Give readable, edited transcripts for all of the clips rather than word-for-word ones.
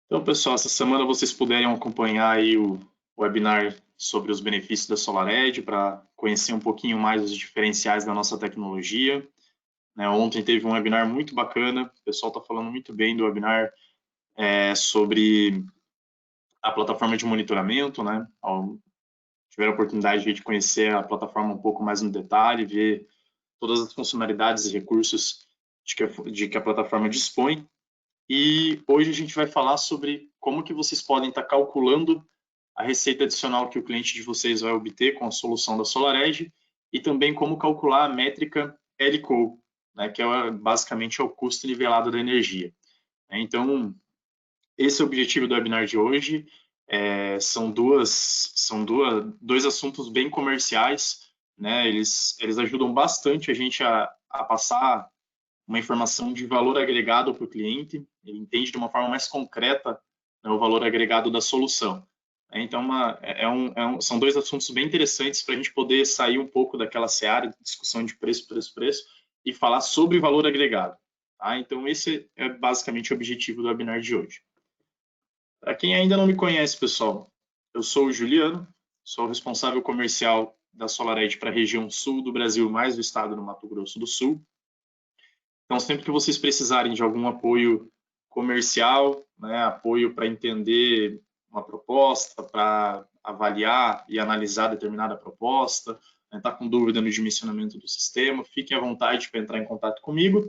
Então, pessoal, essa semana vocês puderem acompanhar aí o webinar sobre os benefícios da SolarEdge para conhecer um pouquinho mais os diferenciais da nossa tecnologia. Né, ontem teve um webinar muito bacana, o pessoal está falando muito bem do webinar sobre a plataforma de monitoramento, né? Tiveram a oportunidade de conhecer a plataforma um pouco mais no detalhe, ver todas as funcionalidades e recursos de que a plataforma dispõe. E hoje a gente vai falar sobre como que vocês podem estar calculando a receita adicional que o cliente de vocês vai obter com a solução da SolarEdge e também como calcular a métrica LCO, né, que basicamente é o custo nivelado da energia. Então, esse é o objetivo do webinar de hoje. São dois assuntos bem comerciais, né? Eles ajudam bastante a gente a passar uma informação de valor agregado para o cliente, ele entende de uma forma mais concreta, né, o valor agregado da solução. Então, são dois assuntos bem interessantes para a gente poder sair um pouco daquela seara de discussão de preço, preço, preço e falar sobre valor agregado. Tá? Então, esse é basicamente o objetivo do webinar de hoje. Para quem ainda não me conhece, pessoal, eu sou o Juliano, sou o responsável comercial da SolarEdge para a região sul do Brasil, mais do estado do Mato Grosso do Sul. Então, sempre que vocês precisarem de algum apoio comercial, né, apoio para entender uma proposta, para avaliar e analisar determinada proposta, está com dúvida no dimensionamento do sistema, fiquem à vontade para entrar em contato comigo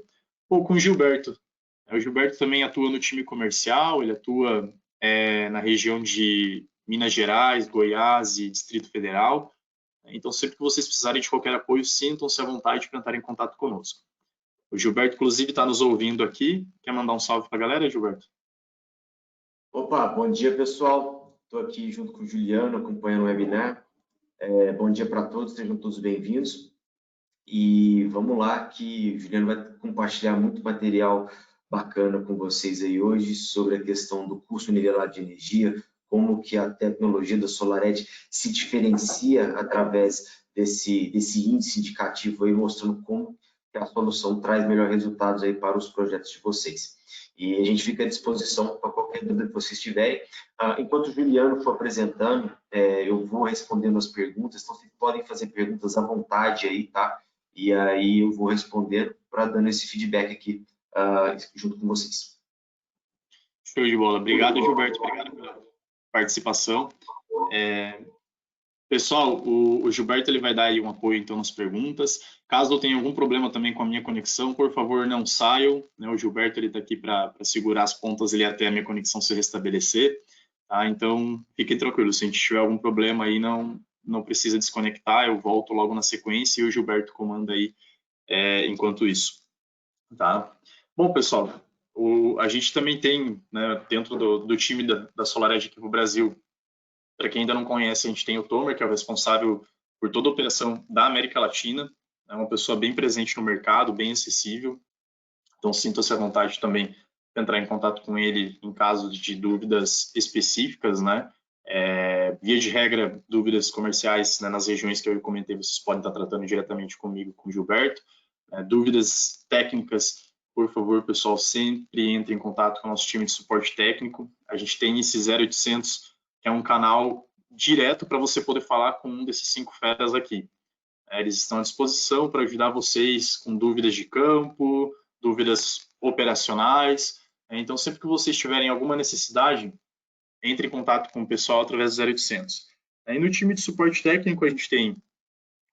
ou com o Gilberto. O Gilberto também atua no time comercial, ele atua na região de Minas Gerais, Goiás e Distrito Federal. Então, sempre que vocês precisarem de qualquer apoio, sintam-se à vontade para entrar em contato conosco. O Gilberto, inclusive, está nos ouvindo aqui. Quer mandar um salve para a galera, Gilberto? Opa, bom dia pessoal. Estou aqui junto com o Juliano acompanhando o webinar. Bom dia para todos, sejam todos bem-vindos. E vamos lá que o Juliano vai compartilhar muito material bacana com vocês aí hoje sobre a questão do custo nivelado de energia, como que a tecnologia da SolarEdge se diferencia através desse índice indicativo aí, mostrando como que a solução traz melhores resultados aí para os projetos de vocês. E a gente fica à disposição para qualquer dúvida que vocês tiverem. Enquanto o Juliano for apresentando, eu vou respondendo as perguntas, então vocês podem fazer perguntas à vontade aí, tá? E aí eu vou respondendo para dando esse feedback aqui junto com vocês. Show de bola. Obrigado, Gilberto. Obrigado pela participação. Pessoal, o Gilberto ele vai dar aí um apoio então nas perguntas. Caso eu tenha algum problema também com a minha conexão, por favor, não saiam. Né? O Gilberto ele está aqui para segurar as pontas ali até a minha conexão se restabelecer. Tá? Então, fiquem tranquilos. Se a gente tiver algum problema aí, não precisa desconectar. Eu volto logo na sequência e o Gilberto comanda aí enquanto isso. Tá? Bom, pessoal, a gente também tem, né, dentro do time da SolarEdge aqui no Brasil, para quem ainda não conhece, a gente tem o Tomer, que é o responsável por toda a operação da América Latina, é uma pessoa bem presente no mercado, bem acessível, então sinta-se à vontade também de entrar em contato com ele em caso de dúvidas específicas, né? Via de regra, dúvidas comerciais, né, nas regiões que eu comentei, vocês podem estar tratando diretamente comigo, com o Gilberto. Dúvidas técnicas, por favor, pessoal, sempre entre em contato com o nosso time de suporte técnico. A gente tem esse 0800, que é um canal direto para você poder falar com um desses 5 feras aqui. Eles estão à disposição para ajudar vocês com dúvidas de campo, dúvidas operacionais. Então, sempre que vocês tiverem alguma necessidade, entre em contato com o pessoal através do 0800. Aí no time de suporte técnico a gente tem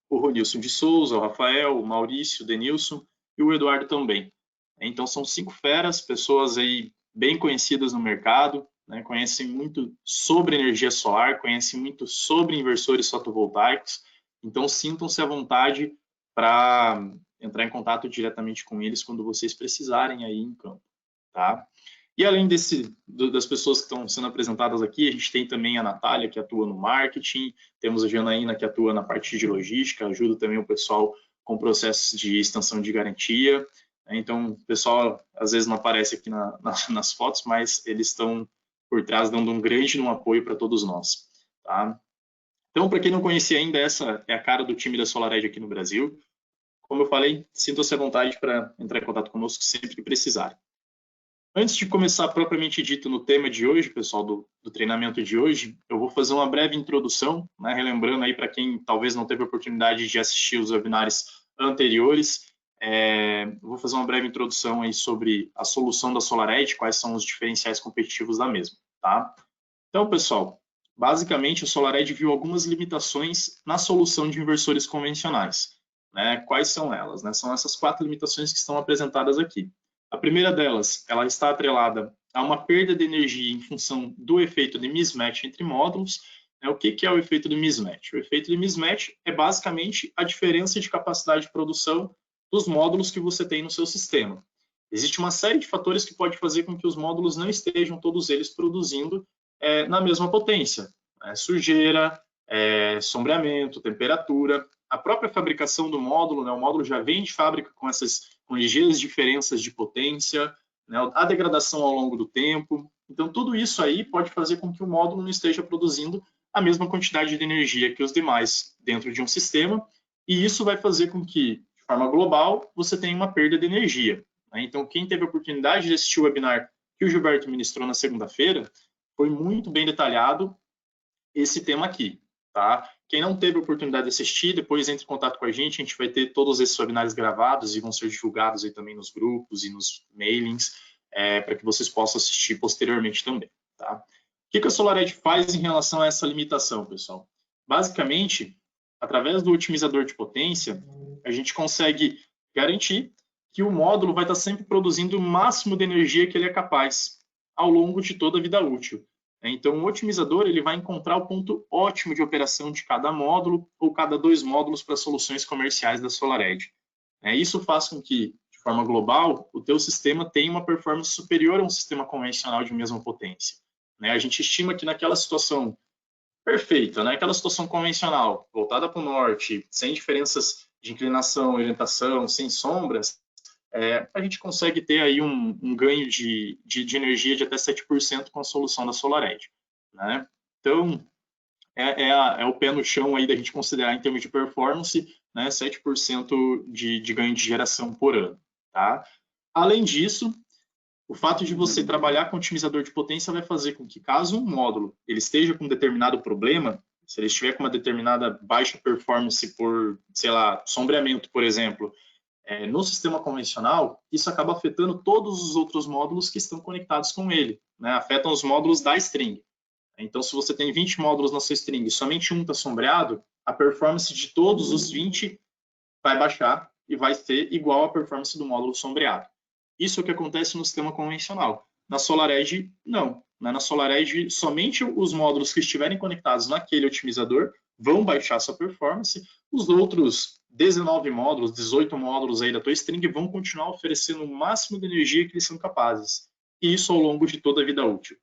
o Ronilson de Souza, o Rafael, o Maurício, o Denilson e o Eduardo também. Então são 5 feras, pessoas aí bem conhecidas no mercado, né, conhecem muito sobre energia solar, conhecem muito sobre inversores fotovoltaicos, então sintam-se à vontade para entrar em contato diretamente com eles quando vocês precisarem aí em campo, tá? E além das pessoas que estão sendo apresentadas aqui, a gente tem também a Natália, que atua no marketing, temos a Janaína, que atua na parte de logística, ajuda também o pessoal com processos de extensão de garantia. Então, o pessoal às vezes não aparece aqui nas fotos, mas eles estão por trás dando um grande apoio para todos nós. Tá? Então, para quem não conhecia ainda, essa é a cara do time da SolarEdge aqui no Brasil. Como eu falei, sinta-se à vontade para entrar em contato conosco sempre que precisar. Antes de começar propriamente dito no tema de hoje, pessoal, do treinamento de hoje, eu vou fazer uma breve introdução, né, relembrando aí para quem talvez não teve a oportunidade de assistir os webinars anteriores, vou fazer uma breve introdução aí sobre a solução da SolarEdge, quais são os diferenciais competitivos da mesma, tá? Então, pessoal, basicamente a SolarEdge viu algumas limitações na solução de inversores convencionais, né? Quais são elas, né? São essas 4 limitações que estão apresentadas aqui. A primeira delas, ela está atrelada a uma perda de energia em função do efeito de mismatch entre módulos. O que é o efeito de mismatch? O efeito de mismatch é basicamente a diferença de capacidade de produção dos módulos que você tem no seu sistema. Existe uma série de fatores que pode fazer com que os módulos não estejam todos eles produzindo na mesma potência. Sujeira, sombreamento, temperatura. A própria fabricação do módulo, né, o módulo já vem de fábrica com ligeiras diferenças de potência, né, a degradação ao longo do tempo. Então, tudo isso aí pode fazer com que o módulo não esteja produzindo a mesma quantidade de energia que os demais dentro de um sistema, e isso vai fazer com que, de forma global, você tenha uma perda de energia. Né? Então, quem teve a oportunidade de assistir o webinar que o Gilberto ministrou na segunda-feira, foi muito bem detalhado esse tema aqui, tá? Quem não teve a oportunidade de assistir, depois entre em contato com a gente vai ter todos esses webinários gravados e vão ser divulgados aí também nos grupos e nos mailings, para que vocês possam assistir posteriormente também, tá? O que a SolarEdge faz em relação a essa limitação, pessoal? Basicamente, através do otimizador de potência, a gente consegue garantir que o módulo vai estar sempre produzindo o máximo de energia que ele é capaz ao longo de toda a vida útil. Então, o otimizador ele vai encontrar o ponto ótimo de operação de cada módulo ou cada 2 módulos para soluções comerciais da SolarEdge. Isso faz com que, de forma global, o teu sistema tenha uma performance superior a um sistema convencional de mesma potência. A gente estima que naquela situação perfeita, aquela situação convencional, voltada para o norte, sem diferenças de inclinação, orientação, sem sombras, a gente consegue ter aí um ganho de energia de até 7% com a solução da SolarEdge. Né? Então, é o pé no chão aí da gente considerar em termos de performance, né, 7% de ganho de geração por ano. Tá? Além disso, o fato de você trabalhar com otimizador de potência vai fazer com que, caso um módulo ele esteja com um determinado problema, se ele estiver com uma determinada baixa performance por, sei lá, sombreamento, por exemplo, no sistema convencional, isso acaba afetando todos os outros módulos que estão conectados com ele, né? Afetam os módulos da string. Então, se você tem 20 módulos na sua string e somente um está sombreado, a performance de todos os 20 vai baixar e vai ser igual à performance do módulo sombreado. Isso é o que acontece no sistema convencional. Na SolarEdge, não. Na SolarEdge, somente os módulos que estiverem conectados naquele otimizador vão baixar sua performance. Os outros 19 módulos, 18 módulos aí da tua string vão continuar oferecendo o máximo de energia que eles são capazes. E isso ao longo de toda a vida útil.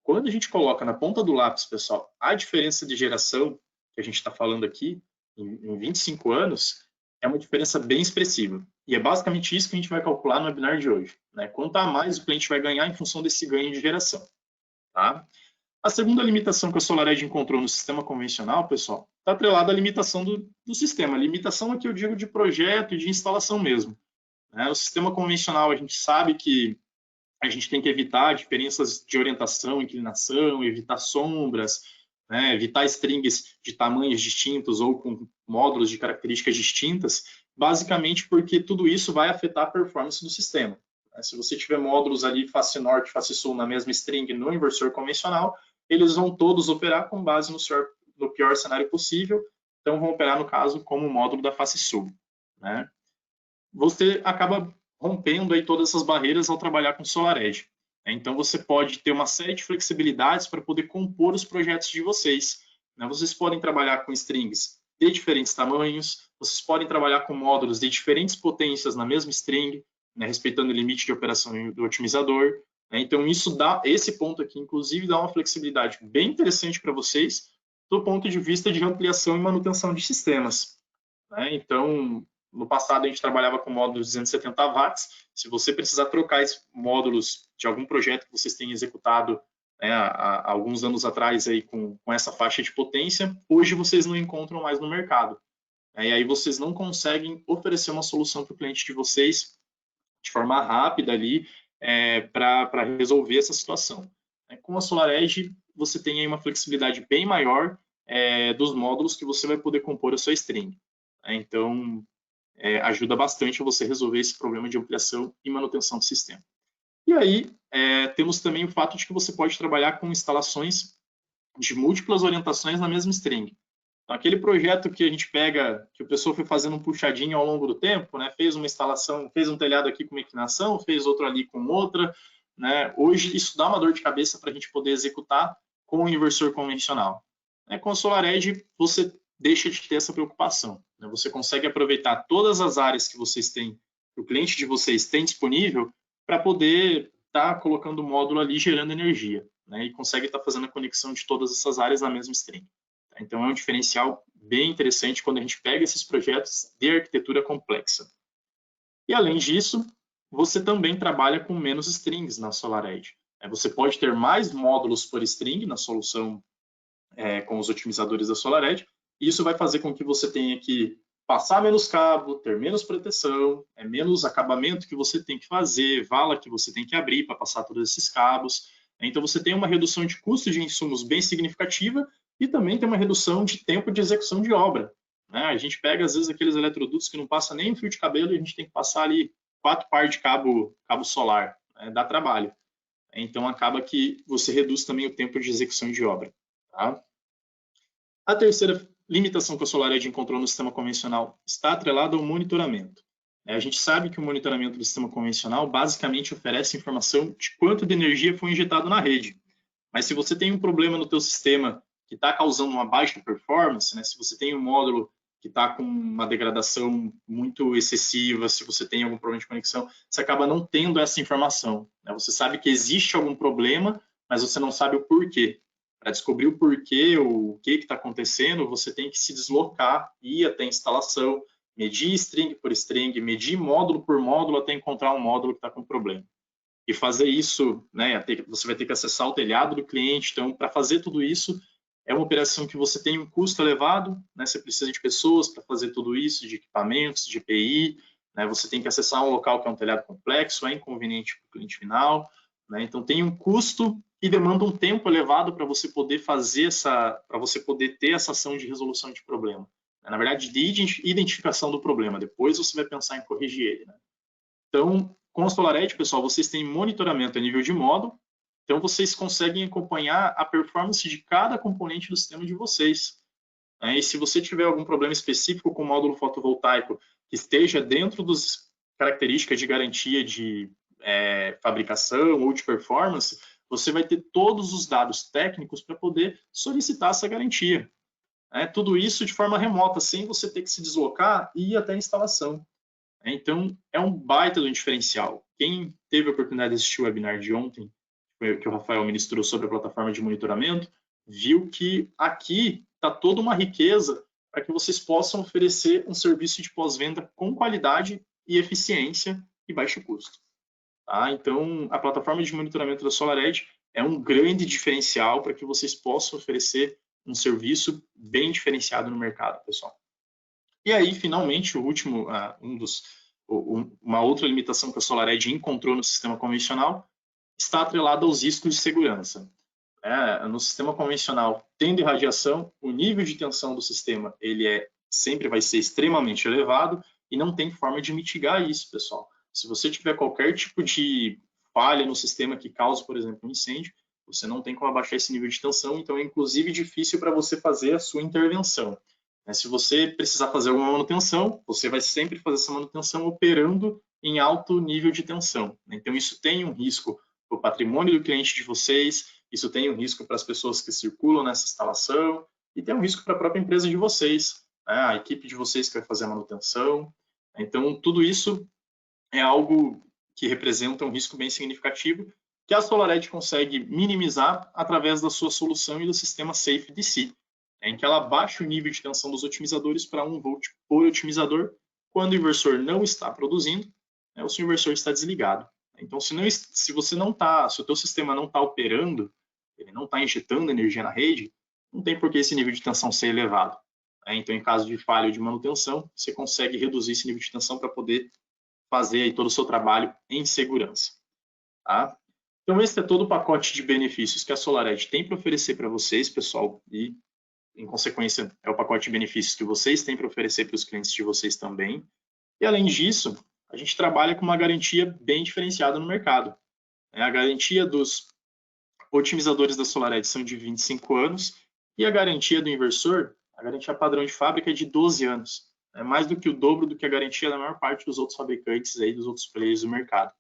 Quando a gente coloca na ponta do lápis, pessoal, a diferença de geração que a gente está falando aqui, em 25 anos, é uma diferença bem expressiva. E é basicamente isso que a gente vai calcular no webinar de hoje. Né? Quanto a mais o cliente vai ganhar em função desse ganho de geração. Tá? A segunda limitação que a SolarEdge encontrou no sistema convencional, pessoal, está atrelada à limitação do sistema. A limitação aqui eu digo de projeto e de instalação mesmo. Né? O sistema convencional, a gente sabe que a gente tem que evitar diferenças de orientação, inclinação, evitar sombras, né? Evitar strings de tamanhos distintos ou com módulos de características distintas, basicamente porque tudo isso vai afetar a performance do sistema. Se você tiver módulos ali face norte, face sul na mesma string no inversor convencional, eles vão todos operar com base no pior cenário possível, então vão operar, no caso, como o módulo da face sul. Né? Você acaba rompendo aí todas essas barreiras ao trabalhar com SolarEdge. Então, você pode ter uma série de flexibilidades para poder compor os projetos de vocês. Vocês podem trabalhar com strings de diferentes tamanhos, vocês podem trabalhar com módulos de diferentes potências na mesma string, respeitando o limite de operação do otimizador. Então, esse ponto aqui, inclusive, dá uma flexibilidade bem interessante para vocês do ponto de vista de ampliação e manutenção de sistemas. Então, no passado, a gente trabalhava com módulos de 270 watts. Se você precisar trocar esses módulos de algum projeto que vocês têm executado há alguns anos atrás aí com essa faixa de potência, hoje vocês não encontram mais no mercado. E aí vocês não conseguem oferecer uma solução para o cliente de vocês de forma rápida ali para resolver essa situação. Com a SolarEdge, você tem aí uma flexibilidade bem maior dos módulos que você vai poder compor a sua string. Então, ajuda bastante a você resolver esse problema de ampliação e manutenção do sistema. E aí, temos também o fato de que você pode trabalhar com instalações de múltiplas orientações na mesma string. Então, aquele projeto que a gente pega, que o pessoal foi fazendo um puxadinho ao longo do tempo, né? Fez uma instalação, fez um telhado aqui com uma inclinação, fez outro ali com outra, né? Hoje, isso dá uma dor de cabeça para a gente poder executar com o inversor convencional. Com a SolarEdge, você deixa de ter essa preocupação. Né? Você consegue aproveitar todas as áreas que vocês têm, que o cliente de vocês tem disponível, para poder estar colocando o módulo ali gerando energia. Né? E consegue estar fazendo a conexão de todas essas áreas na mesma string. Então, é um diferencial bem interessante quando a gente pega esses projetos de arquitetura complexa. E, além disso, você também trabalha com menos strings na SolarEdge. Você pode ter mais módulos por string na solução com os otimizadores da SolarEdge, e isso vai fazer com que você tenha que passar menos cabo, ter menos proteção, menos acabamento que você tem que fazer, vala que você tem que abrir para passar todos esses cabos. Então, você tem uma redução de custo de insumos bem significativa e também tem uma redução de tempo de execução de obra. Né? A gente pega, às vezes, aqueles eletrodutos que não passa nem um fio de cabelo e a gente tem que passar ali 4 par de cabo solar. Dá trabalho. Então, acaba que você reduz também o tempo de execução de obra. Tá? A terceira limitação que a SolarEdge encontrou no sistema convencional está atrelada ao monitoramento. A gente sabe que o monitoramento do sistema convencional basicamente oferece informação de quanto de energia foi injetado na rede. Mas se você tem um problema no teu sistema que está causando uma baixa performance, né, se você tem um módulo que está com uma degradação muito excessiva, se você tem algum problema de conexão, você acaba não tendo essa informação. Né? Você sabe que existe algum problema, mas você não sabe o porquê. Para descobrir o porquê, o que está acontecendo, você tem que se deslocar, ir até a instalação, medir string por string, medir módulo por módulo até encontrar um módulo que está com problema. E fazer isso, né, você vai ter que acessar o telhado do cliente. Então, para fazer tudo isso, é uma operação que você tem um custo elevado, né, você precisa de pessoas para fazer tudo isso, de equipamentos, de EPI, né, você tem que acessar um local que é um telhado complexo, é inconveniente para o cliente final. Né, então, tem um custo e demanda um tempo elevado para você poder fazer para você poder ter essa ação de resolução de problema. Na verdade, de identificação do problema. Depois você vai pensar em corrigir ele. Né? Então, com a SolarEdge, pessoal, vocês têm monitoramento a nível de módulo, então vocês conseguem acompanhar a performance de cada componente do sistema de vocês. E se você tiver algum problema específico com o módulo fotovoltaico que esteja dentro das características de garantia de fabricação ou de performance, você vai ter todos os dados técnicos para poder solicitar essa garantia. Tudo isso de forma remota, sem você ter que se deslocar e ir até a instalação. Então, é um baita do diferencial. Quem teve a oportunidade de assistir o webinar de ontem, que o Rafael ministrou sobre a plataforma de monitoramento, viu que aqui está toda uma riqueza para que vocês possam oferecer um serviço de pós-venda com qualidade e eficiência e baixo custo. Tá? Então, a plataforma de monitoramento da SolarEdge é um grande diferencial para que vocês possam oferecer um serviço bem diferenciado no mercado, pessoal. E aí, finalmente, o último, uma outra limitação que a SolarEdge encontrou no sistema convencional está atrelada aos riscos de segurança. No sistema convencional, tendo irradiação, o nível de tensão do sistema ele sempre vai ser extremamente elevado e não tem forma de mitigar isso, pessoal. Se você tiver qualquer tipo de falha no sistema que cause, por exemplo, um incêndio, você não tem como abaixar esse nível de tensão, então é inclusive difícil para você fazer a sua intervenção. Se você precisar fazer alguma manutenção, você vai sempre fazer essa manutenção operando em alto nível de tensão. Então, isso tem um risco para o patrimônio do cliente de vocês, isso tem um risco para as pessoas que circulam nessa instalação e tem um risco para a própria empresa de vocês, a equipe de vocês que vai fazer a manutenção. Então, tudo isso é algo que representa um risco bem significativo que a SolarEdge consegue minimizar através da sua solução e do sistema SafeDC, em que ela baixa o nível de tensão dos otimizadores para 1 volt por otimizador quando o inversor não está produzindo, ou se o inversor está desligado. Então, se o teu sistema não está operando, ele não está injetando energia na rede, não tem por que esse nível de tensão ser elevado. Então, em caso de falha ou de manutenção, você consegue reduzir esse nível de tensão para poder fazer aí todo o seu trabalho em segurança. tá? Então, esse é todo o pacote de benefícios que a SolarEdge tem para oferecer para vocês, pessoal, e, em consequência, é o pacote de benefícios que vocês têm para oferecer para os clientes de vocês também. E, além disso, a gente trabalha com uma garantia bem diferenciada no mercado. A garantia dos otimizadores da SolarEdge são de 25 anos e a garantia do inversor, a garantia padrão de fábrica é de 12 anos. É mais do que o dobro do que a garantia da maior parte dos outros fabricantes aí, dos outros players do mercado.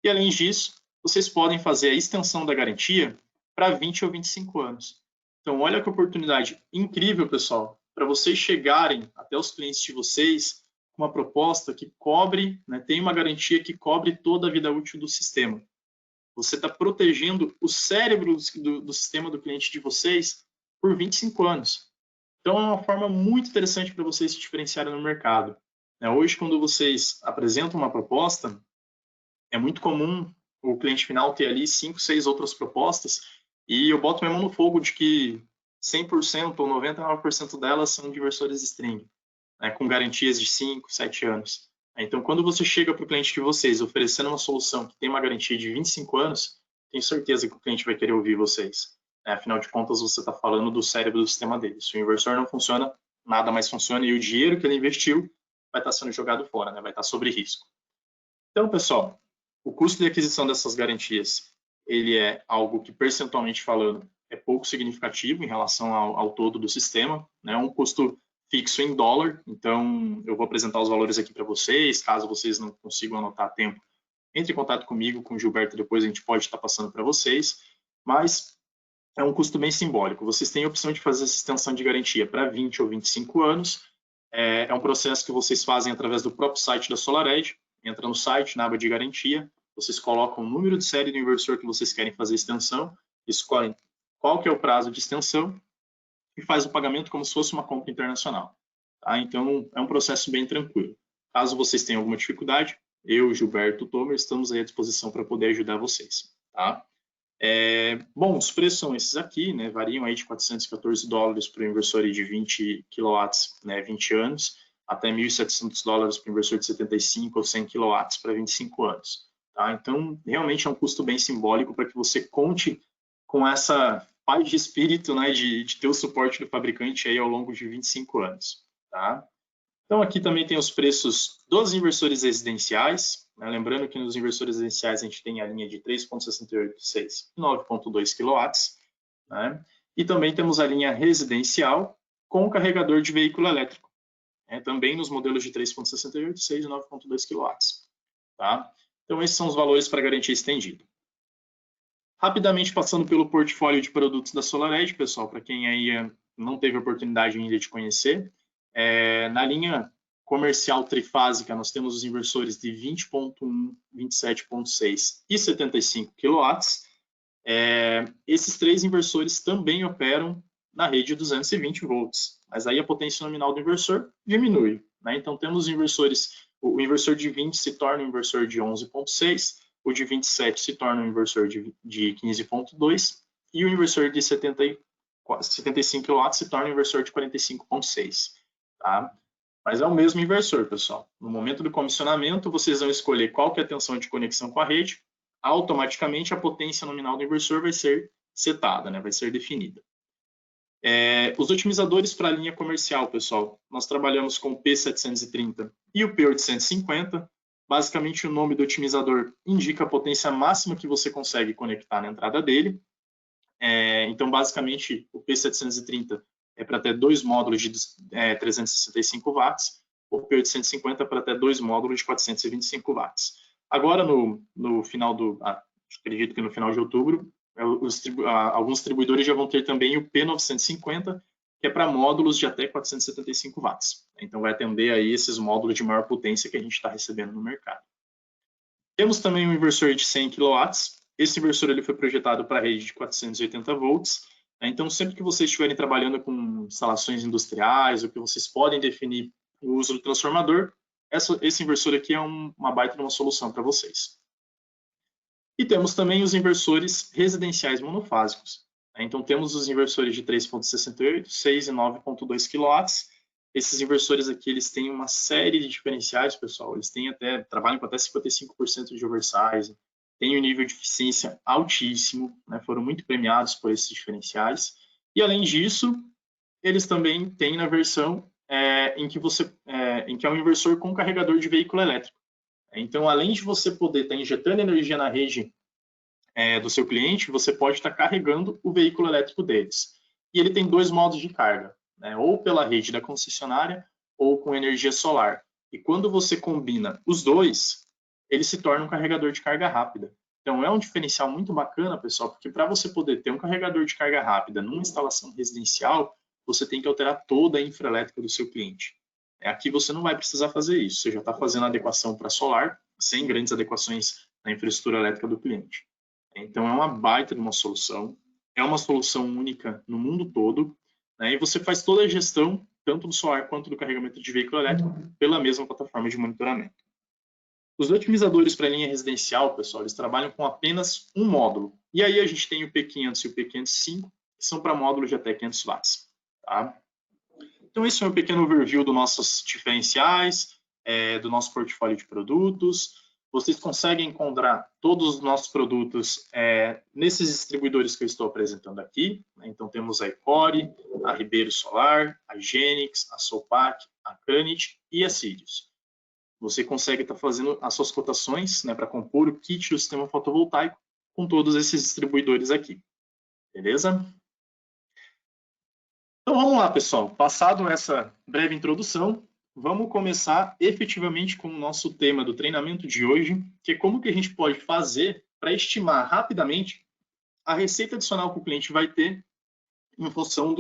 E, além disso, vocês podem fazer a extensão da garantia para 20 ou 25 anos. Então, olha que oportunidade incrível, pessoal, para vocês chegarem até os clientes de vocês com uma proposta que cobre, né, tem uma garantia que cobre toda a vida útil do sistema. Você está protegendo o cérebro do sistema do cliente de vocês por 25 anos. Então, é uma forma muito interessante para vocês se diferenciarem no mercado. Hoje, quando vocês apresentam uma proposta, é muito comum o cliente final ter ali 5, 6 outras propostas e eu boto minha mão no fogo de que 100% ou 99% delas são de inversores string, né, com garantias de 5, 7 anos. Então, quando você chega para o cliente de vocês oferecendo uma solução que tem uma garantia de 25 anos, tenho certeza que o cliente vai querer ouvir vocês. Afinal de contas, você está falando do cérebro do sistema dele. Se o inversor não funciona, nada mais funciona e o dinheiro que ele investiu vai estar sendo jogado fora, né, vai estar sob risco. Então, pessoal, o custo de aquisição dessas garantias, ele é algo que, percentualmente falando, é pouco significativo em relação ao todo do sistema, né? É um custo fixo em dólar, então eu vou apresentar os valores aqui para vocês, caso vocês não consigam anotar a tempo, entre em contato comigo, com o Gilberto, depois a gente pode estar passando para vocês, mas é um custo bem simbólico. Vocês têm a opção de fazer essa extensão de garantia para 20 ou 25 anos, é um processo que vocês fazem através do próprio site da SolarEdge. Entra no site, na aba de garantia, vocês colocam o número de série do inversor que vocês querem fazer a extensão, escolhem qual que é o prazo de extensão e faz o pagamento como se fosse uma compra internacional. Tá? Então, é um processo bem tranquilo. Caso vocês tenham alguma dificuldade, eu, Gilberto, Tomer, estamos aí à disposição para poder ajudar vocês. Tá? Bom, os preços são esses aqui, né? Variam aí de $414 para o inversor de 20 kW, né, 20 anos, até $1.700 para o inversor de 75 ou 100 kW para 25 anos. Tá? Então, realmente é um custo bem simbólico para que você conte com essa paz de espírito, né, de ter o suporte do fabricante aí ao longo de 25 anos. Tá? Então, aqui também tem os preços dos inversores residenciais, né? Lembrando que nos inversores residenciais a gente tem a linha de 3,68, 6 e 9,2 kW, né? E também temos a linha residencial com carregador de veículo elétrico, né? Também nos modelos de 3,68, 6 e 9,2 kW. Tá? Então, esses são os valores para garantia estendida. Rapidamente passando pelo portfólio de produtos da SolarEdge, pessoal, para quem aí não teve a oportunidade ainda de conhecer, na linha comercial trifásica, nós temos os inversores de 20,1, 27,6 e 75 kW. Esses três inversores também operam na rede de 220 volts, mas aí a potência nominal do inversor diminui. Né? Então, temos inversores, o inversor de 20 se torna um inversor de 11,6, o de 27 se torna um inversor de 15,2 e o inversor de 75 kW se torna um inversor de 45,6. Tá? Mas é o mesmo inversor, pessoal. No momento do comissionamento, vocês vão escolher qual que é a tensão de conexão com a rede, automaticamente a potência nominal do inversor vai ser setada, né? Vai ser definida. Os otimizadores para a linha comercial, pessoal, nós trabalhamos com o P730 e o P850. Basicamente, o nome do otimizador indica a potência máxima que você consegue conectar na entrada dele. Então, basicamente, o P730 é para ter 2 módulos de 365 watts, o P850 para ter 2 módulos de 425 watts. Agora, no final acredito que no final de outubro, alguns distribuidores já vão ter também o P950, que é para módulos de até 475 watts. Então, vai atender aí esses módulos de maior potência que a gente está recebendo no mercado. Temos também um inversor de 100 kW. Esse inversor ele foi projetado para a rede de 480 volts. Então, sempre que vocês estiverem trabalhando com instalações industriais, ou que vocês podem definir o uso do transformador, esse inversor aqui é uma baita de uma solução para vocês. E temos também os inversores residenciais monofásicos. Então, temos os inversores de 3,68, 6 e 9,2 kW. Esses inversores aqui, eles têm uma série de diferenciais, pessoal. Eles trabalham com até 55% de oversize. tem um nível de eficiência altíssimo, né? Foram muito premiados por esses diferenciais. E, além disso, eles também têm na versão em que é um inversor com carregador de veículo elétrico. Então, além de você poder estar injetando energia na rede do seu cliente, você pode estar carregando o veículo elétrico deles. E ele tem 2 modos de carga, né? Ou pela rede da concessionária ou com energia solar. E quando você combina os dois, ele se torna um carregador de carga rápida. Então, é um diferencial muito bacana, pessoal, porque para você poder ter um carregador de carga rápida numa instalação residencial, você tem que alterar toda a infraelétrica do seu cliente. Aqui você não vai precisar fazer isso, você já está fazendo a adequação para solar, sem grandes adequações na infraestrutura elétrica do cliente. Então, é uma baita de uma solução, é uma solução única no mundo todo, né? E você faz toda a gestão, tanto do solar quanto do carregamento de veículo elétrico, pela mesma plataforma de monitoramento. Os otimizadores para a linha residencial, pessoal, eles trabalham com apenas um módulo. E aí a gente tem o P500 e o P505, que são para módulos de até 500 watts. Tá? Então, esse é um pequeno overview dos nossos diferenciais, do nosso portfólio de produtos. Vocês conseguem encontrar todos os nossos produtos nesses distribuidores que eu estou apresentando aqui. Então, temos a Ecore, a Ribeiro Solar, a Genix, a Solpac, a Canit e a Sirius. Você consegue estar fazendo as suas cotações, né, para compor o kit do sistema fotovoltaico com todos esses distribuidores aqui. Beleza? Então vamos lá, pessoal. Passado essa breve introdução, vamos começar efetivamente com o nosso tema do treinamento de hoje, que é como que a gente pode fazer para estimar rapidamente a receita adicional que o cliente vai ter em função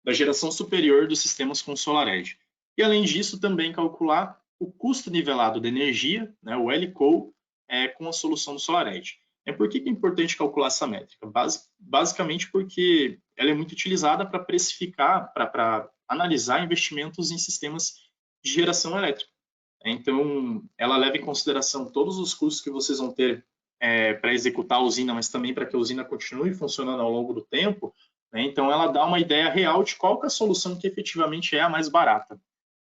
da geração superior dos sistemas com SolarEdge. E além disso, também calcular o custo nivelado de energia, né, o LCOE, com a solução do SolarEdge. Por que é importante calcular essa métrica? Basicamente porque ela é muito utilizada para precificar, para analisar investimentos em sistemas de geração elétrica. Então, ela leva em consideração todos os custos que vocês vão ter para executar a usina, mas também para que a usina continue funcionando ao longo do tempo. Né? Então, ela dá uma ideia real de qual que é a solução que efetivamente é a mais barata.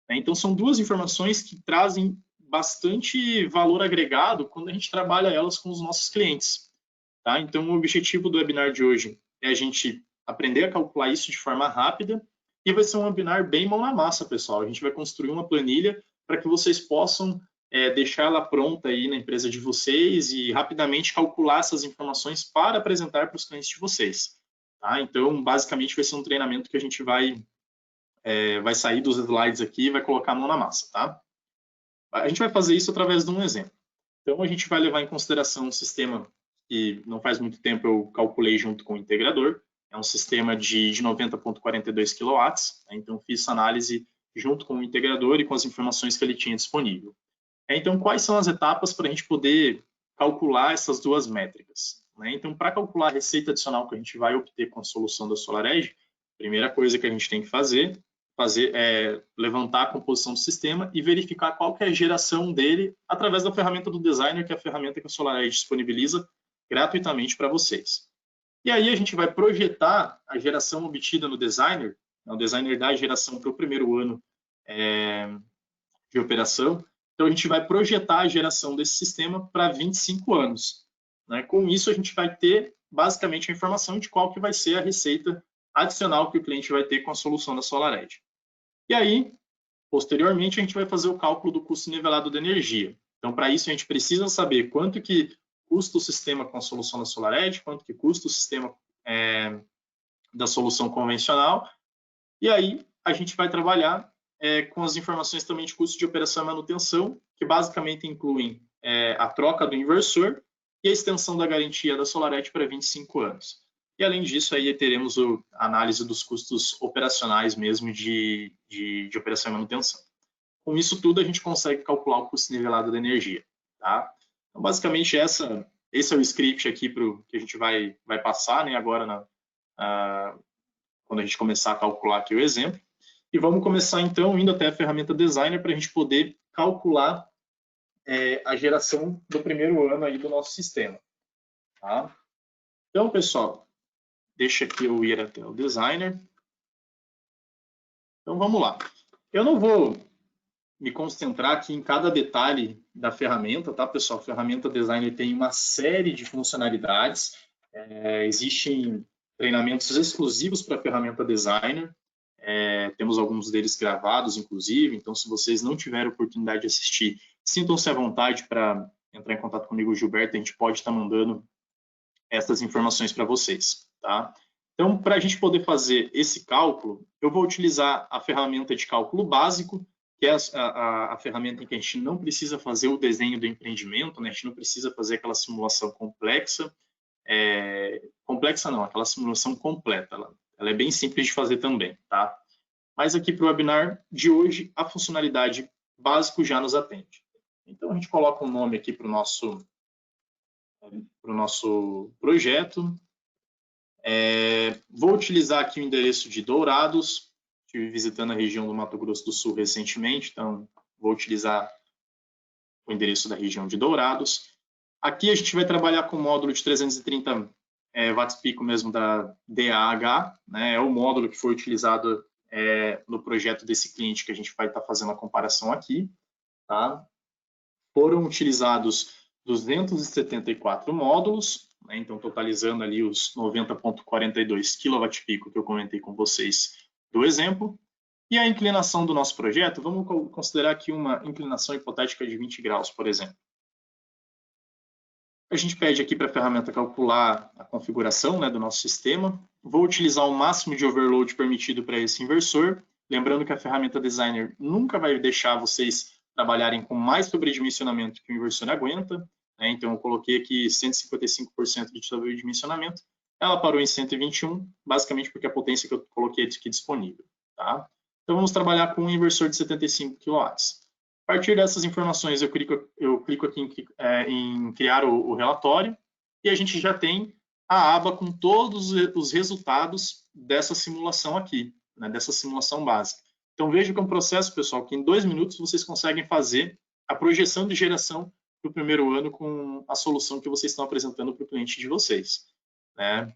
Então, são 2 informações que trazem bastante valor agregado quando a gente trabalha elas com os nossos clientes. Tá? Então, o objetivo do webinar de hoje é a gente aprender a calcular isso de forma rápida e vai ser um webinar bem mão na massa, pessoal. A gente vai construir uma planilha para que vocês possam deixar ela pronta aí na empresa de vocês e rapidamente calcular essas informações para apresentar para os clientes de vocês. Tá? Então, basicamente, vai ser um treinamento que a gente vai sair dos slides aqui e vai colocar a mão na massa, tá? A gente vai fazer isso através de um exemplo. Então, a gente vai levar em consideração um sistema que não faz muito tempo eu calculei junto com o integrador. É um sistema de 90,42 kW. Né? Então, fiz essa análise junto com o integrador e com as informações que ele tinha disponível. Então, quais são as etapas para a gente poder calcular essas 2 métricas? Né? Então, para calcular a receita adicional que a gente vai obter com a solução da SolarEdge, a primeira coisa que a gente tem que fazer é levantar a composição do sistema e verificar qual que é a geração dele através da ferramenta do Designer, que é a ferramenta que a SolarEdge disponibiliza gratuitamente para vocês. E aí a gente vai projetar a geração obtida no Designer, o Designer dá a geração para o primeiro ano de operação, então a gente vai projetar a geração desse sistema para 25 anos. Né? Com isso a gente vai ter basicamente a informação de qual que vai ser a receita adicional que o cliente vai ter com a solução da SolarEdge. E aí, posteriormente, a gente vai fazer o cálculo do custo nivelado de energia. Então, para isso, a gente precisa saber quanto que custa o sistema com a solução da SolarEdge, quanto que custa o sistema da solução convencional. E aí, a gente vai trabalhar com as informações também de custo de operação e manutenção, que basicamente incluem a troca do inversor e a extensão da garantia da SolarEdge para 25 anos. E, além disso, aí teremos a análise dos custos operacionais mesmo de operação e manutenção. Com isso tudo, a gente consegue calcular o custo nivelado da energia. Tá? Então, basicamente, esse é o script aqui que a gente vai passar, né, agora quando a gente começar a calcular aqui o exemplo. E vamos começar, então, indo até a ferramenta Designer para a gente poder calcular a geração do primeiro ano aí do nosso sistema. Tá? Então, pessoal, deixa aqui eu ir até o Designer. Então, vamos lá. Eu não vou me concentrar aqui em cada detalhe da ferramenta, tá, pessoal? A ferramenta Designer tem uma série de funcionalidades. Existem treinamentos exclusivos para a ferramenta Designer. Temos alguns deles gravados, inclusive. Então, se vocês não tiverem oportunidade de assistir, sintam-se à vontade para entrar em contato comigo, Gilberto. A gente pode estar mandando essas informações para vocês, tá? Então, para a gente poder fazer esse cálculo, eu vou utilizar a ferramenta de cálculo básico, que é a ferramenta em que a gente não precisa fazer o desenho do empreendimento, né? A gente não precisa fazer aquela simulação complexa. Complexa não, aquela simulação completa. Ela é bem simples de fazer também, tá? Mas aqui para o webinar de hoje, a funcionalidade básico já nos atende. Então, a gente coloca um nome aqui para o nosso projeto. Vou utilizar aqui o endereço de Dourados. Estive visitando a região do Mato Grosso do Sul recentemente, então vou utilizar o endereço da região de Dourados. Aqui a gente vai trabalhar com o módulo de 330 watts pico mesmo da DAH, né? É o módulo que foi utilizado no projeto desse cliente que a gente vai estar fazendo a comparação aqui, tá? Foram utilizados 274 módulos, né? Então totalizando ali os 90,42 kWp que eu comentei com vocês do exemplo. E a inclinação do nosso projeto, vamos considerar aqui uma inclinação hipotética de 20 graus, por exemplo. A gente pede aqui para a ferramenta calcular a configuração, né, do nosso sistema. Vou utilizar o máximo de overload permitido para esse inversor. Lembrando que a ferramenta Designer nunca vai deixar vocês trabalharem com mais sobredimensionamento que o inversor aguenta, né? Então, eu coloquei aqui 155% de sobredimensionamento. Ela parou em 121, basicamente porque a potência que eu coloquei aqui disponível, tá? Então, vamos trabalhar com um inversor de 75 kW. A partir dessas informações, eu clico aqui em criar o relatório e a gente já tem a aba com todos os resultados dessa simulação aqui, né, dessa simulação básica. Então, veja que é um processo, pessoal, que em 2 minutos vocês conseguem fazer a projeção de geração para o primeiro ano com a solução que vocês estão apresentando para o cliente de vocês, né?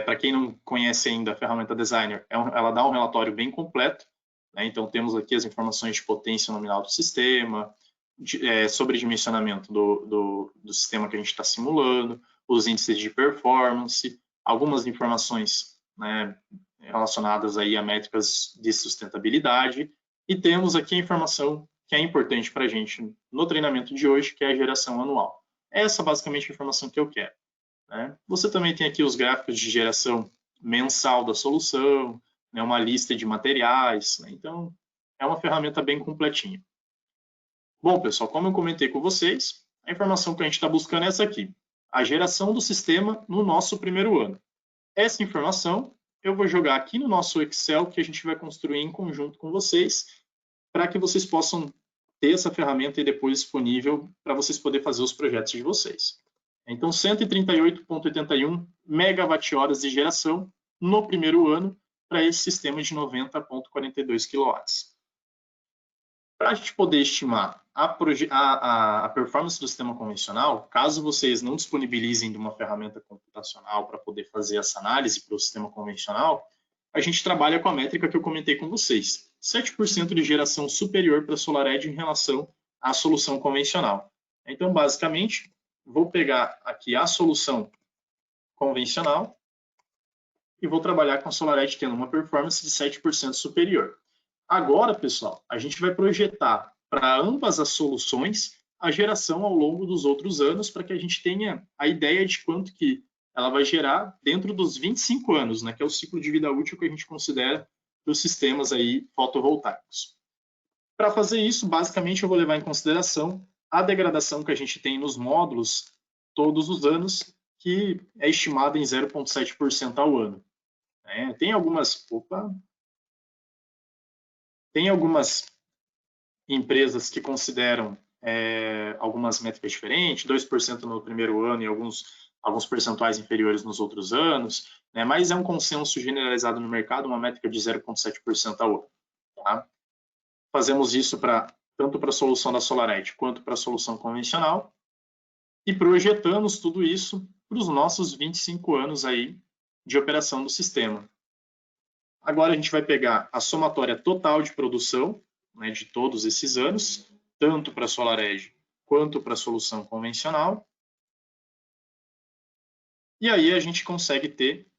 Para quem não conhece ainda a ferramenta Designer, ela dá um relatório bem completo, né? Então, temos aqui as informações de potência nominal do sistema, sobredimensionamento do sistema que a gente está simulando, os índices de performance, algumas informações, né, relacionadas aí a métricas de sustentabilidade, e temos aqui a informação que é importante para a gente no treinamento de hoje, que é a geração anual. Essa basicamente é a informação que eu quero, né? Você também tem aqui os gráficos de geração mensal da solução, né, uma lista de materiais, né? Então, é uma ferramenta bem completinha. Bom, pessoal, como eu comentei com vocês, a informação que a gente está buscando é essa aqui, a geração do sistema no nosso primeiro ano. Essa informação eu vou jogar aqui no nosso Excel, que a gente vai construir em conjunto com vocês, para que vocês possam ter essa ferramenta e depois disponível para vocês poderem fazer os projetos de vocês. Então, 138,81 megawatt-horas de geração no primeiro ano para esse sistema de 90,42 kW. Para a gente poder estimar a performance do sistema convencional, caso vocês não disponibilizem de uma ferramenta computacional para poder fazer essa análise para o sistema convencional, a gente trabalha com a métrica que eu comentei com vocês, 7% de geração superior para a SolarEdge em relação à solução convencional. Então, basicamente, vou pegar aqui a solução convencional e vou trabalhar com a SolarEdge tendo uma performance de 7% superior. Agora, pessoal, a gente vai projetar para ambas as soluções a geração ao longo dos outros anos para que a gente tenha a ideia de quanto que ela vai gerar dentro dos 25 anos, né, que é o ciclo de vida útil que a gente considera dos sistemas aí fotovoltaicos. Para fazer isso, basicamente, eu vou levar em consideração a degradação que a gente tem nos módulos todos os anos, que é estimada em 0,7% ao ano. Tem algumas empresas que consideram algumas métricas diferentes, 2% no primeiro ano e alguns percentuais inferiores nos outros anos, né? Mas é um consenso generalizado no mercado, uma métrica de 0,7% ao ano. Tá? Fazemos isso tanto para a solução da SolarEdge quanto para a solução convencional e projetamos tudo isso para os nossos 25 anos aí de operação do sistema. Agora a gente vai pegar a somatória total de produção, né, de todos esses anos, tanto para a SolarEdge quanto para a solução convencional. E aí a gente consegue ter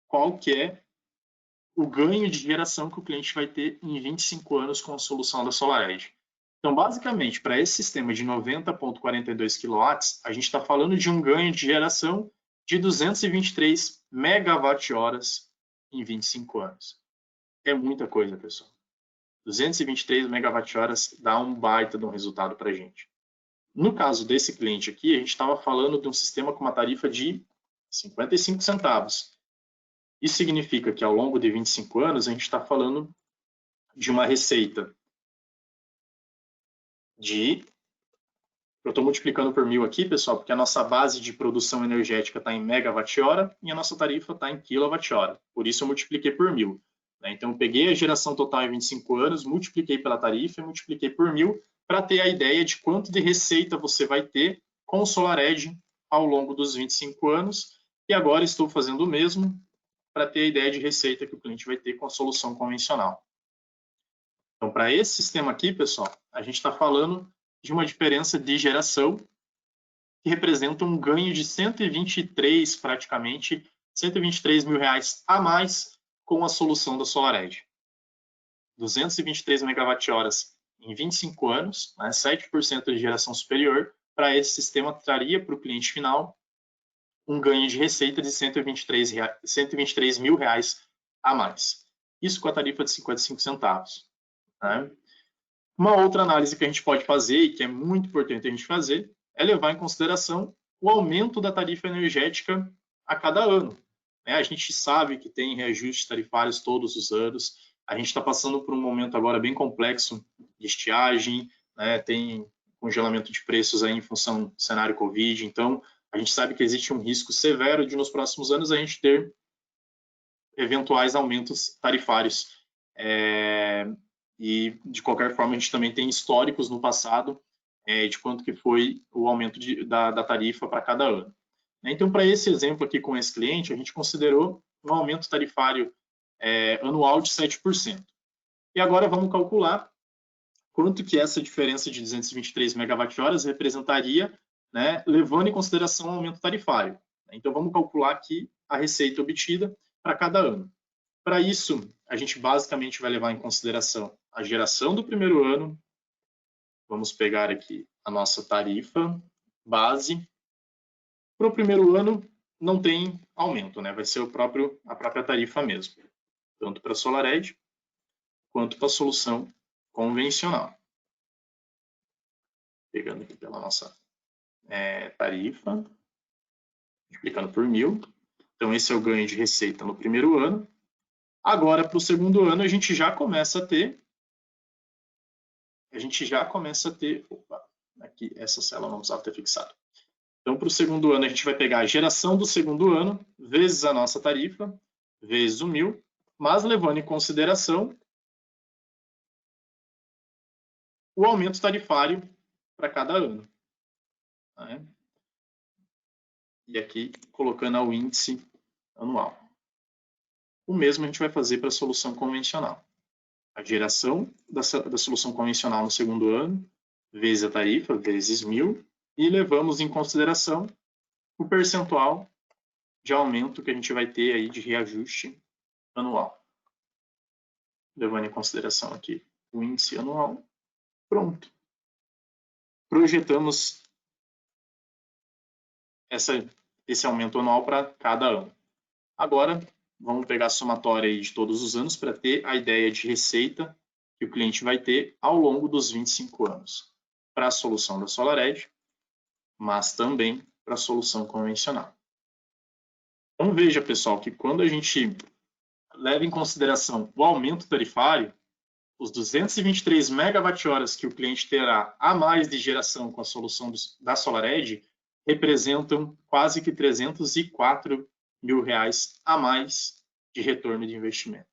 qual que é o ganho de geração que o cliente vai ter em 25 anos com a solução da SolarEdge. Então, basicamente, para esse sistema de 90,42 kW, a gente está falando de um ganho de geração de 223 megawatt-horas em 25 anos. É muita coisa, pessoal. 223 megawatt-horas dá um baita de um resultado para a gente. No caso desse cliente aqui, a gente estava falando de um sistema com uma tarifa de 55 centavos. Isso significa que ao longo de 25 anos, a gente está falando de uma receita de... Eu estou multiplicando por 1000 aqui, pessoal, porque a nossa base de produção energética está em megawatt-hora e a nossa tarifa está em quilowatt-hora. Por isso eu multipliquei por 1000. Então, eu peguei a geração total em 25 anos, multipliquei pela tarifa e multipliquei por 1000 para ter a ideia de quanto de receita você vai ter com o SolarEdge ao longo dos 25 anos. E agora estou fazendo o mesmo para ter a ideia de receita que o cliente vai ter com a solução convencional. Então, para esse sistema aqui, pessoal, a gente está falando de uma diferença de geração que representa um ganho de 123, praticamente, 123 mil reais a mais com a solução da SolarEdge. 223 megawatt-horas em 25 anos, né, 7% de geração superior, para esse sistema traria para o cliente final um ganho de receita de 123 mil reais a mais. Isso com a tarifa de 55 centavos. Né? Uma outra análise que a gente pode fazer, e que é muito importante a gente fazer, é levar em consideração o aumento da tarifa energética a cada ano. A gente sabe que tem reajustes tarifários todos os anos, a gente está passando por um momento agora bem complexo de estiagem, né? Tem congelamento de preços aí em função do cenário Covid, então a gente sabe que existe um risco severo de nos próximos anos a gente ter eventuais aumentos tarifários. E, de qualquer forma, a gente também tem históricos no passado de quanto que foi o aumento da tarifa para cada ano. Então, para esse exemplo aqui com esse cliente, a gente considerou um aumento tarifário anual de 7%. E agora vamos calcular quanto que essa diferença de 223 megawatt-horas representaria, né, levando em consideração o aumento tarifário. Então, vamos calcular aqui a receita obtida para cada ano. Para isso, a gente basicamente vai levar em consideração a geração do primeiro ano. Vamos pegar aqui a nossa tarifa base. Para o primeiro ano, não tem aumento, né? Vai ser a própria tarifa mesmo. Tanto para a SolarEdge, quanto para a solução convencional. Pegando aqui pela nossa tarifa, multiplicando por 1000. Então, esse é o ganho de receita no primeiro ano. Agora, para o segundo ano, a gente já começa a ter... Opa, aqui essa célula não precisava ter fixado. Então, para o segundo ano, a gente vai pegar a geração do segundo ano, vezes a nossa tarifa, vezes o 1000, mas levando em consideração o aumento tarifário para cada ano. Né? E aqui, colocando o índice anual. O mesmo a gente vai fazer para a solução convencional. A geração da solução convencional no segundo ano, vezes a tarifa, vezes 1000, e levamos em consideração o percentual de aumento que a gente vai ter aí de reajuste anual. Levando em consideração aqui o índice anual. Pronto. Projetamos esse aumento anual para cada ano. Agora, vamos pegar a somatória aí de todos os anos para ter a ideia de receita que o cliente vai ter ao longo dos 25 anos. Para a solução da SolarEdge, mas também para a solução convencional. Então veja, pessoal, que quando a gente leva em consideração o aumento tarifário, os 223 megawatt-horas que o cliente terá a mais de geração com a solução da SolarEdge representam quase que 304 mil reais a mais de retorno de investimento.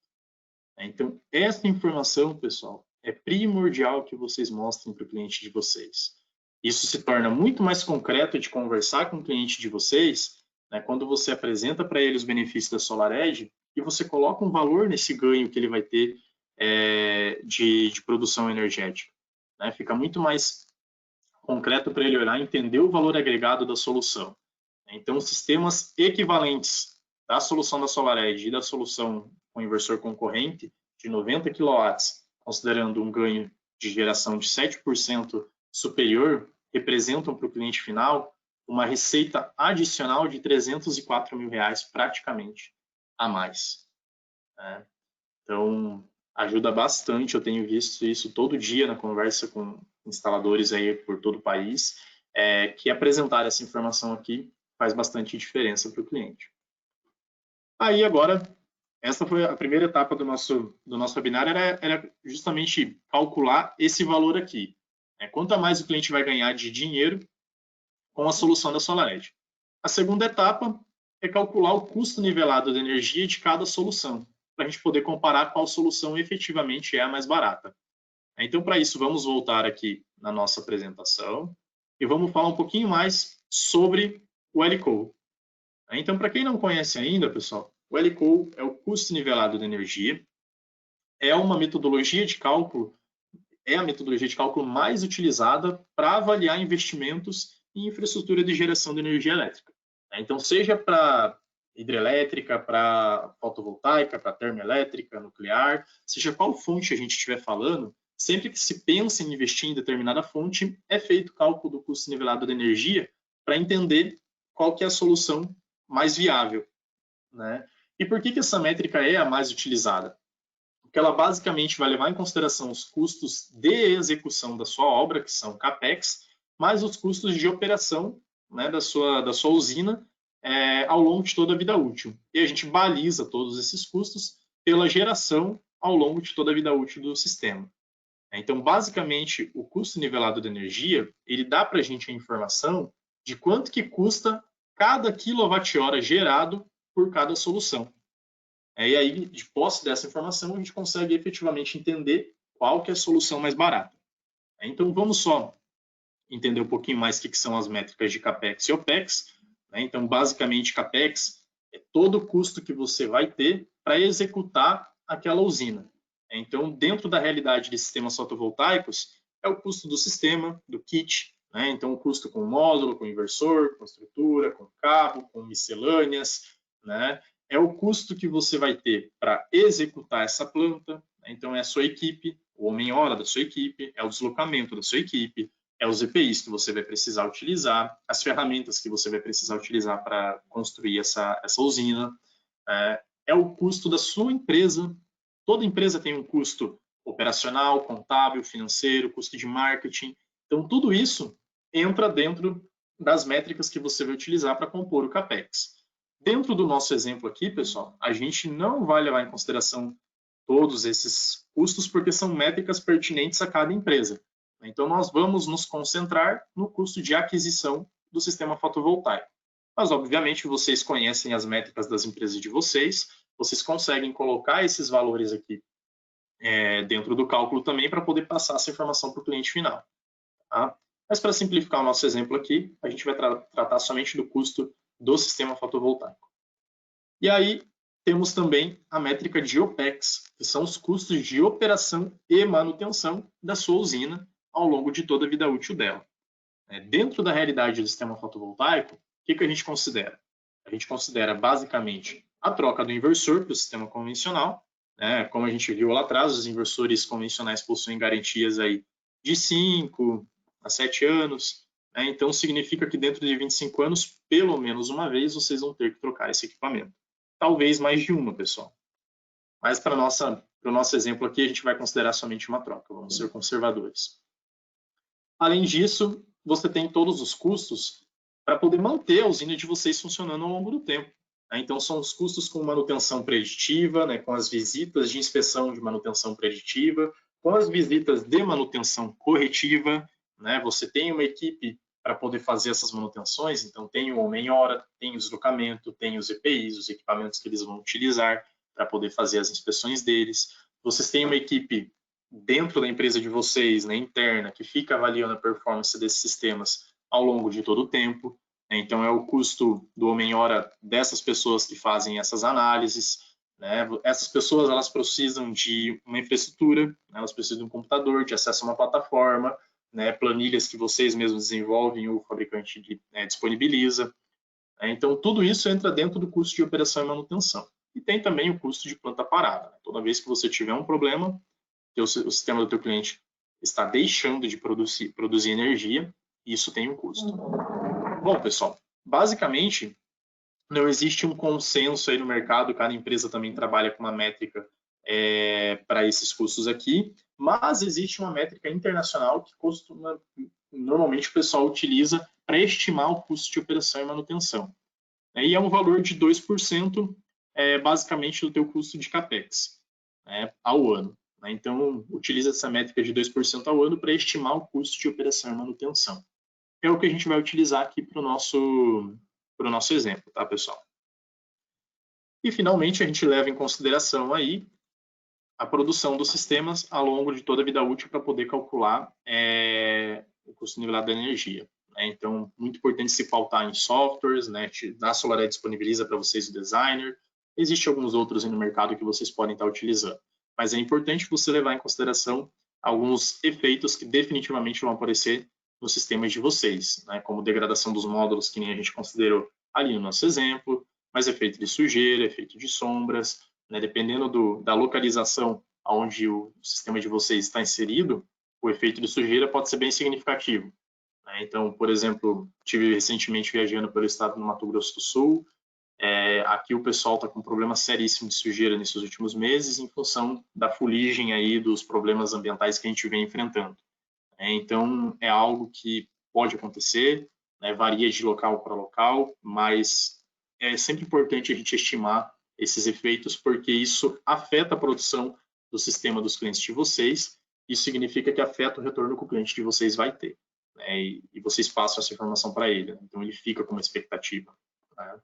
Então, essa informação, pessoal, é primordial que vocês mostrem para o cliente de vocês. Isso se torna muito mais concreto de conversar com o cliente de vocês, né, quando você apresenta para ele os benefícios da SolarEdge e você coloca um valor nesse ganho que ele vai ter de produção energética. né? Fica muito mais concreto para ele olhar e entender o valor agregado da solução. Então, sistemas equivalentes da solução da SolarEdge e da solução com inversor concorrente de 90 kW, considerando um ganho de geração de 7% superior, representam para o cliente final uma receita adicional de R$304 mil praticamente a mais. Né? Então, ajuda bastante, eu tenho visto isso todo dia na conversa com instaladores aí por todo o país, que apresentar essa informação aqui faz bastante diferença para o cliente. Aí agora, essa foi a primeira etapa do nosso webinar, era justamente calcular esse valor aqui. Quanto a mais o cliente vai ganhar de dinheiro com a solução da SolarEdge. A segunda etapa é calcular o custo nivelado de energia de cada solução, para a gente poder comparar qual solução efetivamente é a mais barata. Então, para isso, vamos voltar aqui na nossa apresentação e vamos falar um pouquinho mais sobre o LCOE. Então, para quem não conhece ainda, pessoal, o LCOE é o custo nivelado de energia, é uma metodologia de cálculo, é a metodologia de cálculo mais utilizada para avaliar investimentos em infraestrutura de geração de energia elétrica. Então, seja para hidrelétrica, para fotovoltaica, para termoelétrica, nuclear, seja qual fonte a gente estiver falando, sempre que se pensa em investir em determinada fonte, é feito o cálculo do custo nivelado de energia para entender qual que é a solução mais viável. Né? E por que essa métrica é a mais utilizada? Porque ela basicamente vai levar em consideração os custos de execução da sua obra, que são CAPEX, mais os custos de operação, né, da sua usina ao longo de toda a vida útil. E a gente baliza todos esses custos pela geração ao longo de toda a vida útil do sistema. Então, basicamente, o custo nivelado de energia, ele dá para a gente a informação de quanto que custa cada quilowatt-hora gerado por cada solução. E aí, de posse dessa informação, a gente consegue efetivamente entender qual que é a solução mais barata. Então, vamos só entender um pouquinho mais o que são as métricas de CAPEX e OPEX. Então, basicamente, CAPEX é todo o custo que você vai ter para executar aquela usina. Então, dentro da realidade de sistemas fotovoltaicos, é o custo do sistema, do kit. Então, o custo com módulo, com inversor, com estrutura, com cabo, com miscelâneas, é o custo que você vai ter para executar essa planta. Então, é a sua equipe, o homem-hora da sua equipe, é o deslocamento da sua equipe, é os EPIs que você vai precisar utilizar, as ferramentas que você vai precisar utilizar para construir essa usina, é o custo da sua empresa. Toda empresa tem um custo operacional, contábil, financeiro, custo de marketing. Então, tudo isso entra dentro das métricas que você vai utilizar para compor o CAPEX. Dentro do nosso exemplo aqui, pessoal, a gente não vai levar em consideração todos esses custos porque são métricas pertinentes a cada empresa. Então, nós vamos nos concentrar no custo de aquisição do sistema fotovoltaico. Mas, obviamente, vocês conhecem as métricas das empresas de vocês, vocês conseguem colocar esses valores aqui dentro do cálculo também para poder passar essa informação para o cliente final. Tá? Mas, para simplificar o nosso exemplo aqui, a gente vai tratar somente do custo do sistema fotovoltaico. E aí, temos também a métrica de OPEX, que são os custos de operação e manutenção da sua usina ao longo de toda a vida útil dela. Dentro da realidade do sistema fotovoltaico, o que a gente considera? A gente considera basicamente a troca do inversor para o sistema convencional. Como a gente viu lá atrás, os inversores convencionais possuem garantias aí de 5 a 7 anos. Então, significa que dentro de 25 anos, pelo menos uma vez, vocês vão ter que trocar esse equipamento. Talvez mais de uma, pessoal. Mas para o nosso exemplo aqui, a gente vai considerar somente uma troca. Vamos ser conservadores. Além disso, você tem todos os custos para poder manter a usina de vocês funcionando ao longo do tempo. Então, são os custos com manutenção preditiva, com as visitas de inspeção de manutenção preditiva, com as visitas de manutenção corretiva. Você tem uma equipe para poder fazer essas manutenções, então tem o homem-hora, tem o deslocamento, tem os EPIs, os equipamentos que eles vão utilizar para poder fazer as inspeções deles. Vocês têm uma equipe dentro da empresa de vocês, interna, que fica avaliando a performance desses sistemas ao longo de todo o tempo. Então, é o custo do homem-hora dessas pessoas que fazem essas análises. né? Essas pessoas, elas precisam de uma infraestrutura, né? Elas precisam de um computador, de acesso a uma plataforma, né? Planilhas que vocês mesmos desenvolvem, o fabricante disponibiliza. Então, tudo isso entra dentro do custo de operação e manutenção. E tem também o custo de planta parada. Né? Toda vez que você tiver um problema, o sistema do teu cliente está deixando de produzir energia, isso tem um custo. Bom, pessoal, basicamente, não existe um consenso aí no mercado, cada empresa também trabalha com uma métrica para esses custos aqui, mas existe uma métrica internacional que normalmente o pessoal utiliza para estimar o custo de operação e manutenção. E é um valor de 2%, basicamente, do teu custo de CAPEX, ao ano. Então, utiliza essa métrica de 2% ao ano para estimar o custo de operação e manutenção. É o que a gente vai utilizar aqui para o nosso exemplo, tá, pessoal? E, finalmente, a gente leva em consideração aí a produção dos sistemas ao longo de toda a vida útil para poder calcular o custo nivelado da energia. Então, muito importante se pautar em softwares, né? A SolarEdge disponibiliza para vocês o designer. Existem alguns outros aí no mercado que vocês podem estar utilizando. Mas é importante você levar em consideração alguns efeitos que definitivamente vão aparecer nos sistemas de vocês, né? Como degradação dos módulos, que nem a gente considerou ali no nosso exemplo, mas efeito de sujeira, efeito de sombras, né? Dependendo da localização onde o sistema de vocês está inserido, o efeito de sujeira pode ser bem significativo. Então, por exemplo, estive recentemente viajando pelo estado do Mato Grosso do Sul. Aqui o pessoal está com um problema seríssimo de sujeira nesses últimos meses, em função da fuligem aí dos problemas ambientais que a gente vem enfrentando. Então, é algo que pode acontecer, né? Varia de local para local, mas é sempre importante a gente estimar esses efeitos, porque isso afeta a produção do sistema dos clientes de vocês. Isso significa que afeta o retorno que o cliente de vocês vai ter. E vocês passam essa informação para ele. Então, ele fica com uma expectativa. Né?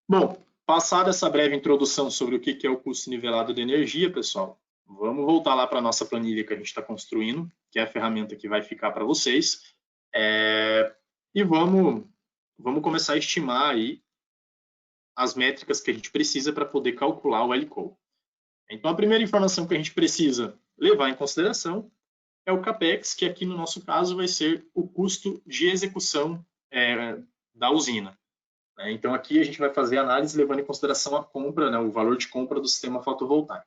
Bom, passada essa breve introdução sobre o que é o custo nivelado de energia, pessoal, vamos voltar lá para a nossa planilha que a gente está construindo, que é a ferramenta que vai ficar para vocês. E vamos começar a estimar aí as métricas que a gente precisa para poder calcular o LCOE. Então, a primeira informação que a gente precisa levar em consideração é o CAPEX, que aqui no nosso caso vai ser o custo de execução da usina. Então, aqui a gente vai fazer a análise levando em consideração a compra, né, o valor de compra do sistema fotovoltaico.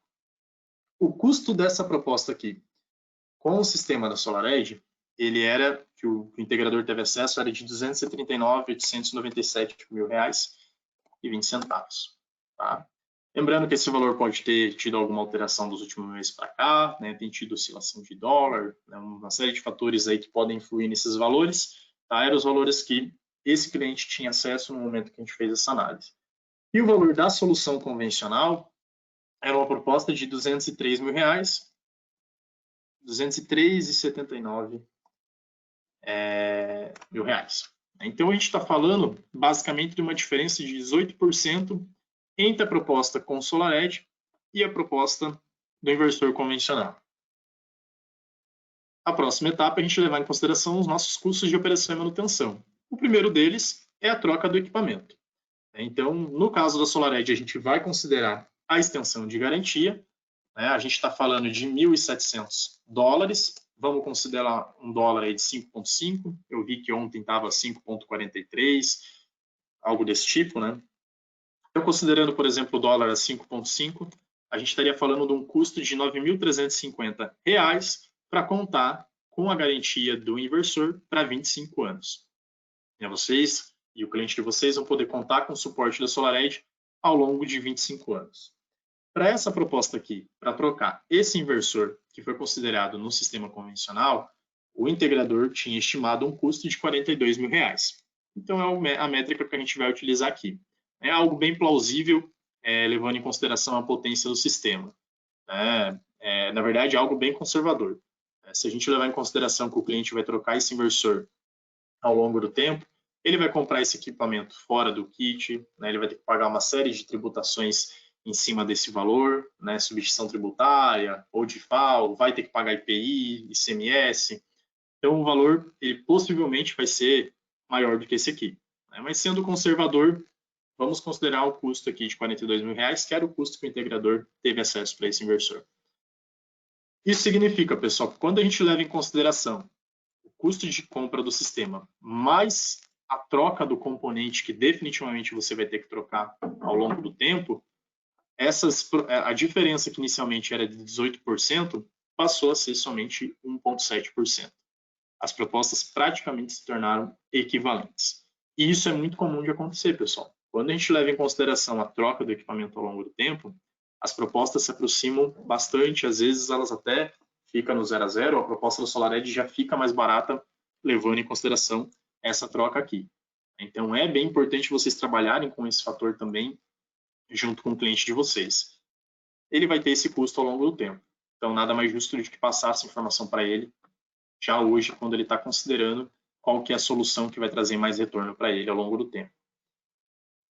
O custo dessa proposta aqui, com o sistema da SolarEdge, ele era, que o integrador teve acesso, era de R$ 239.897.000,20. Tá? Lembrando que esse valor pode ter tido alguma alteração dos últimos meses para cá, né? Tem tido oscilação de dólar, né? Uma série de fatores aí que podem influir nesses valores. Tá? Eram os valores que esse cliente tinha acesso no momento que a gente fez essa análise. E o valor da solução convencional era uma proposta de R$ 203 mil, R$ 203,79 mil reais. Então, a gente está falando basicamente de uma diferença de 18% entre a proposta com SolarEdge e a proposta do inversor convencional. A próxima etapa é a gente levar em consideração os nossos custos de operação e manutenção. O primeiro deles é a troca do equipamento. Então, no caso da SolarEdge, a gente vai considerar a extensão de garantia. A gente está falando de $1.700. Vamos considerar um dólar aí de 5,5. Eu vi que ontem estava 5,43, algo desse tipo, né? Então, considerando, por exemplo, o dólar a 5,5, a gente estaria falando de um custo de R$ 9.350 para contar com a garantia do inversor para 25 anos. Vocês e o cliente de vocês vão poder contar com o suporte da SolarEdge ao longo de 25 anos. Para essa proposta aqui, para trocar esse inversor que foi considerado no sistema convencional, o integrador tinha estimado um custo de R$ 42 mil. Então, é a métrica que a gente vai utilizar aqui. É algo bem plausível, levando em consideração a potência do sistema. Na verdade, é algo bem conservador. Se a gente levar em consideração que o cliente vai trocar esse inversor ao longo do tempo, ele vai comprar esse equipamento fora do kit, né? Ele vai ter que pagar uma série de tributações em cima desse valor, né? Substituição tributária, ou de FAO, vai ter que pagar IPI, ICMS. Então, o valor, ele possivelmente vai ser maior do que esse aqui. Né? Mas sendo conservador, vamos considerar o custo aqui de R$42 mil, que era o custo que o integrador teve acesso para esse inversor. Isso significa, pessoal, que quando a gente leva em consideração o custo de compra do sistema, mais a troca do componente que definitivamente você vai ter que trocar ao longo do tempo, a diferença que inicialmente era de 18% passou a ser somente 1,7%. As propostas praticamente se tornaram equivalentes. E isso é muito comum de acontecer, pessoal. Quando a gente leva em consideração a troca do equipamento ao longo do tempo, as propostas se aproximam bastante, às vezes elas até ficam no 0 a 0, a proposta da SolarEdge já fica mais barata, levando em consideração essa troca aqui. Então é bem importante vocês trabalharem com esse fator também, junto com o cliente de vocês. Ele vai ter esse custo ao longo do tempo. Então nada mais justo do que passar essa informação para ele, já hoje, quando ele está considerando qual que é a solução que vai trazer mais retorno para ele ao longo do tempo.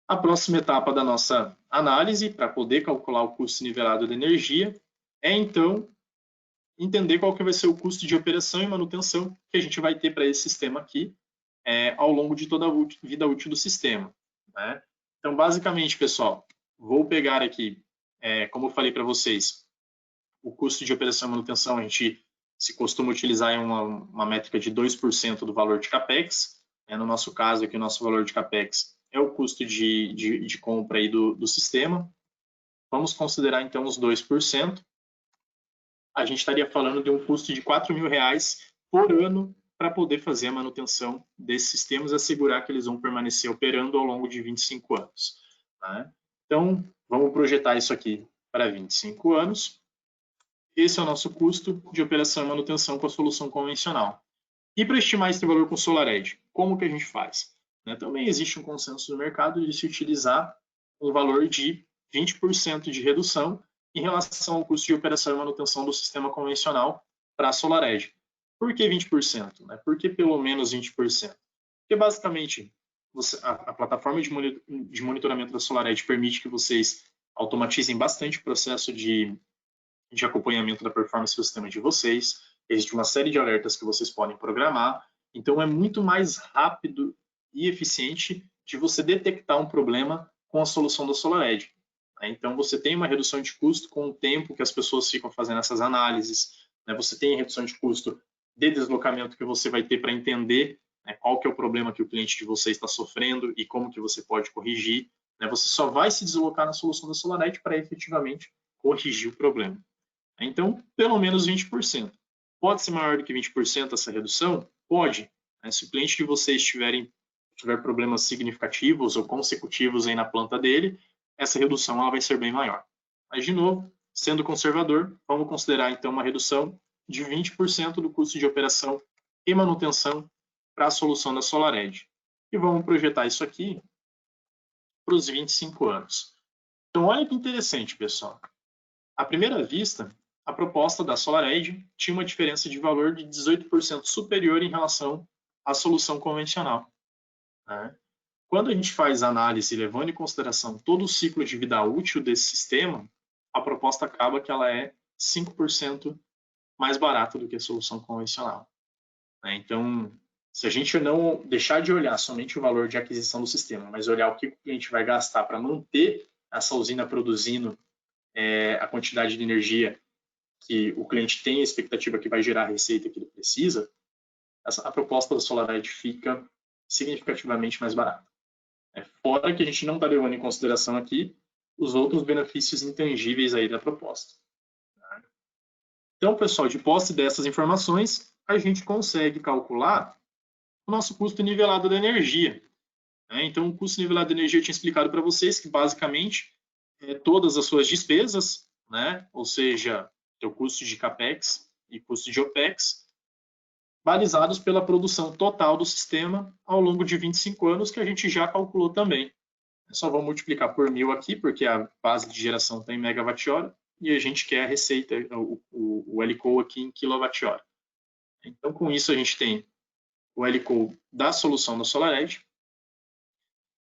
A próxima etapa da nossa análise, para poder calcular o custo nivelado de energia, é então entender qual que vai ser o custo de operação e manutenção que a gente vai ter para esse sistema aqui ao longo de toda a vida útil do sistema, né? Então, basicamente, pessoal, vou pegar aqui, como eu falei para vocês, o custo de operação e manutenção, a gente se costuma utilizar em uma métrica de 2% do valor de CAPEX. No nosso caso aqui, o nosso valor de CAPEX é o custo de compra aí do sistema. Vamos considerar, então, os 2%. A gente estaria falando de um custo de R$4 mil por ano para poder fazer a manutenção desses sistemas e assegurar que eles vão permanecer operando ao longo de 25 anos. Né? Então, vamos projetar isso aqui para 25 anos. Esse é o nosso custo de operação e manutenção com a solução convencional. E para estimar esse valor com SolarEdge, como que a gente faz? Também existe um consenso no mercado de se utilizar um valor de 20% de redução em relação ao custo de operação e manutenção do sistema convencional para a SolarEdge. Por que 20%? Por que pelo menos 20%? Porque basicamente a plataforma de monitoramento da SolarEdge permite que vocês automatizem bastante o processo de acompanhamento da performance do sistema de vocês. Existe uma série de alertas que vocês podem programar. Então, é muito mais rápido e eficiente de você detectar um problema com a solução da SolarEdge. Então, você tem uma redução de custo com o tempo que as pessoas ficam fazendo essas análises. Você tem redução de custo de deslocamento que você vai ter para entender qual que é o problema que o cliente de você está sofrendo e como que você pode corrigir. Você só vai se deslocar na solução da SolarEdge para efetivamente corrigir o problema. Então, pelo menos 20%. Pode ser maior do que 20% essa redução? Pode. Se o cliente de vocês tiver problemas significativos ou consecutivos aí na planta dele, essa redução ela vai ser bem maior. Mas, de novo, sendo conservador, vamos considerar então uma redução de 20% do custo de operação e manutenção para a solução da SolarEdge. E vamos projetar isso aqui para os 25 anos. Então, olha que interessante, pessoal. À primeira vista, a proposta da SolarEdge tinha uma diferença de valor de 18% superior em relação à solução convencional. Quando a gente faz a análise levando em consideração todo o ciclo de vida útil desse sistema, a proposta acaba que ela é 5% mais barata do que a solução convencional. Então, se a gente não deixar de olhar somente o valor de aquisição do sistema, mas olhar o que o cliente vai gastar para manter essa usina produzindo a quantidade de energia que o cliente tem a expectativa que vai gerar a receita que ele precisa, a proposta da SolarEdge fica significativamente mais barata. Fora que a gente não está levando em consideração aqui os outros benefícios intangíveis aí da proposta. Então, pessoal, de posse dessas informações, a gente consegue calcular o nosso custo nivelado da energia. Então, o custo nivelado da energia eu tinha explicado para vocês que, basicamente, todas as suas despesas, ou seja, o custo de CAPEX e custo de OPEX, balizados pela produção total do sistema ao longo de 25 anos, que a gente já calculou também. Eu só vou multiplicar por 1000 aqui, porque a base de geração está em megawatt-hora, e a gente quer a receita, o LCOE aqui em quilowatt-hora. Então, com isso, a gente tem o LCOE da solução da SolarEdge,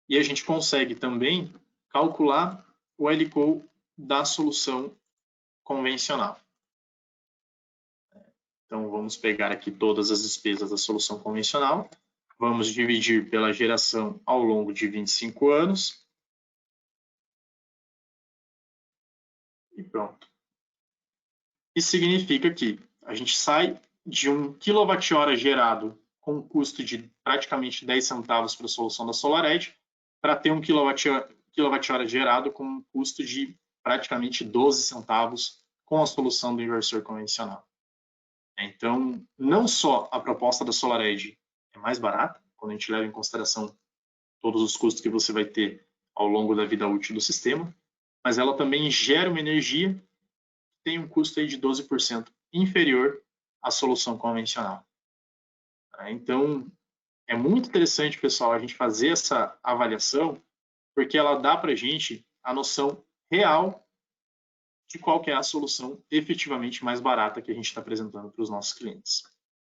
e a gente consegue também calcular o LCOE da solução convencional. Então, vamos pegar aqui todas as despesas da solução convencional, vamos dividir pela geração ao longo de 25 anos, E pronto. Isso significa que a gente sai de 1 kWh gerado com um custo de praticamente 10 centavos para a solução da SolarEdge, para ter 1 kWh gerado com um custo de praticamente 12 centavos com a solução do inversor convencional. Então, não só a proposta da SolarEdge é mais barata, quando a gente leva em consideração todos os custos que você vai ter ao longo da vida útil do sistema, mas ela também gera uma energia que tem um custo aí de 12% inferior à solução convencional. Então, é muito interessante, pessoal, a gente fazer essa avaliação, porque ela dá para a gente a noção real de qual que é a solução efetivamente mais barata que a gente está apresentando para os nossos clientes.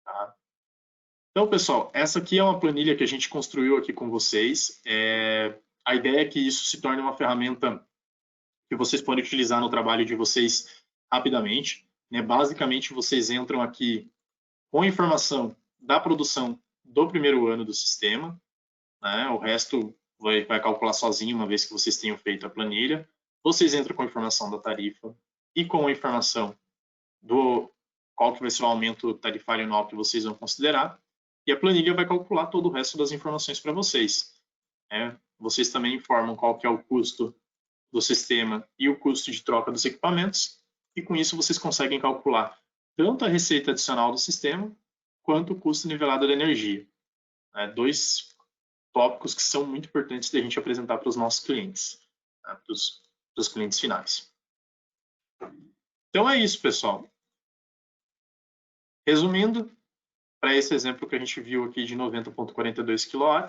Tá? Então, pessoal, essa aqui é uma planilha que a gente construiu aqui com vocês. A ideia é que isso se torne uma ferramenta que vocês podem utilizar no trabalho de vocês rapidamente. Né? Basicamente, vocês entram aqui com a informação da produção do primeiro ano do sistema. Né? O resto vai calcular sozinho, uma vez que vocês tenham feito a planilha. Vocês entram com a informação da tarifa e com a informação do qual que vai ser o aumento tarifário anual que vocês vão considerar, e a planilha vai calcular todo o resto das informações para vocês. Vocês também informam qual que é o custo do sistema e o custo de troca dos equipamentos, e com isso vocês conseguem calcular tanto a receita adicional do sistema, quanto o custo nivelado da energia. Dois tópicos que são muito importantes da gente apresentar para os nossos clientes, para os clientes finais. Então é isso, pessoal. Resumindo, para esse exemplo que a gente viu aqui de 90,42 kW,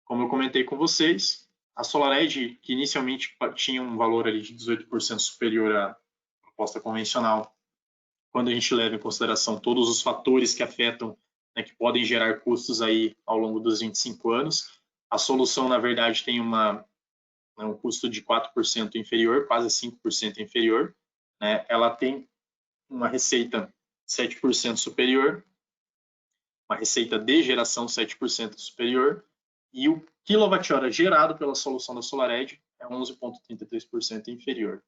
como eu comentei com vocês, a SolarEdge, que inicialmente tinha um valor ali de 18% superior à proposta convencional, quando a gente leva em consideração todos os fatores que afetam, né, que podem gerar custos aí ao longo dos 25 anos, a solução, na verdade, tem um custo de 4% inferior, quase 5% inferior. Né? Ela tem uma receita 7% superior, uma receita de geração 7% superior, e o quilowatt-hora gerado pela solução da SolarEdge é 11,33% inferior.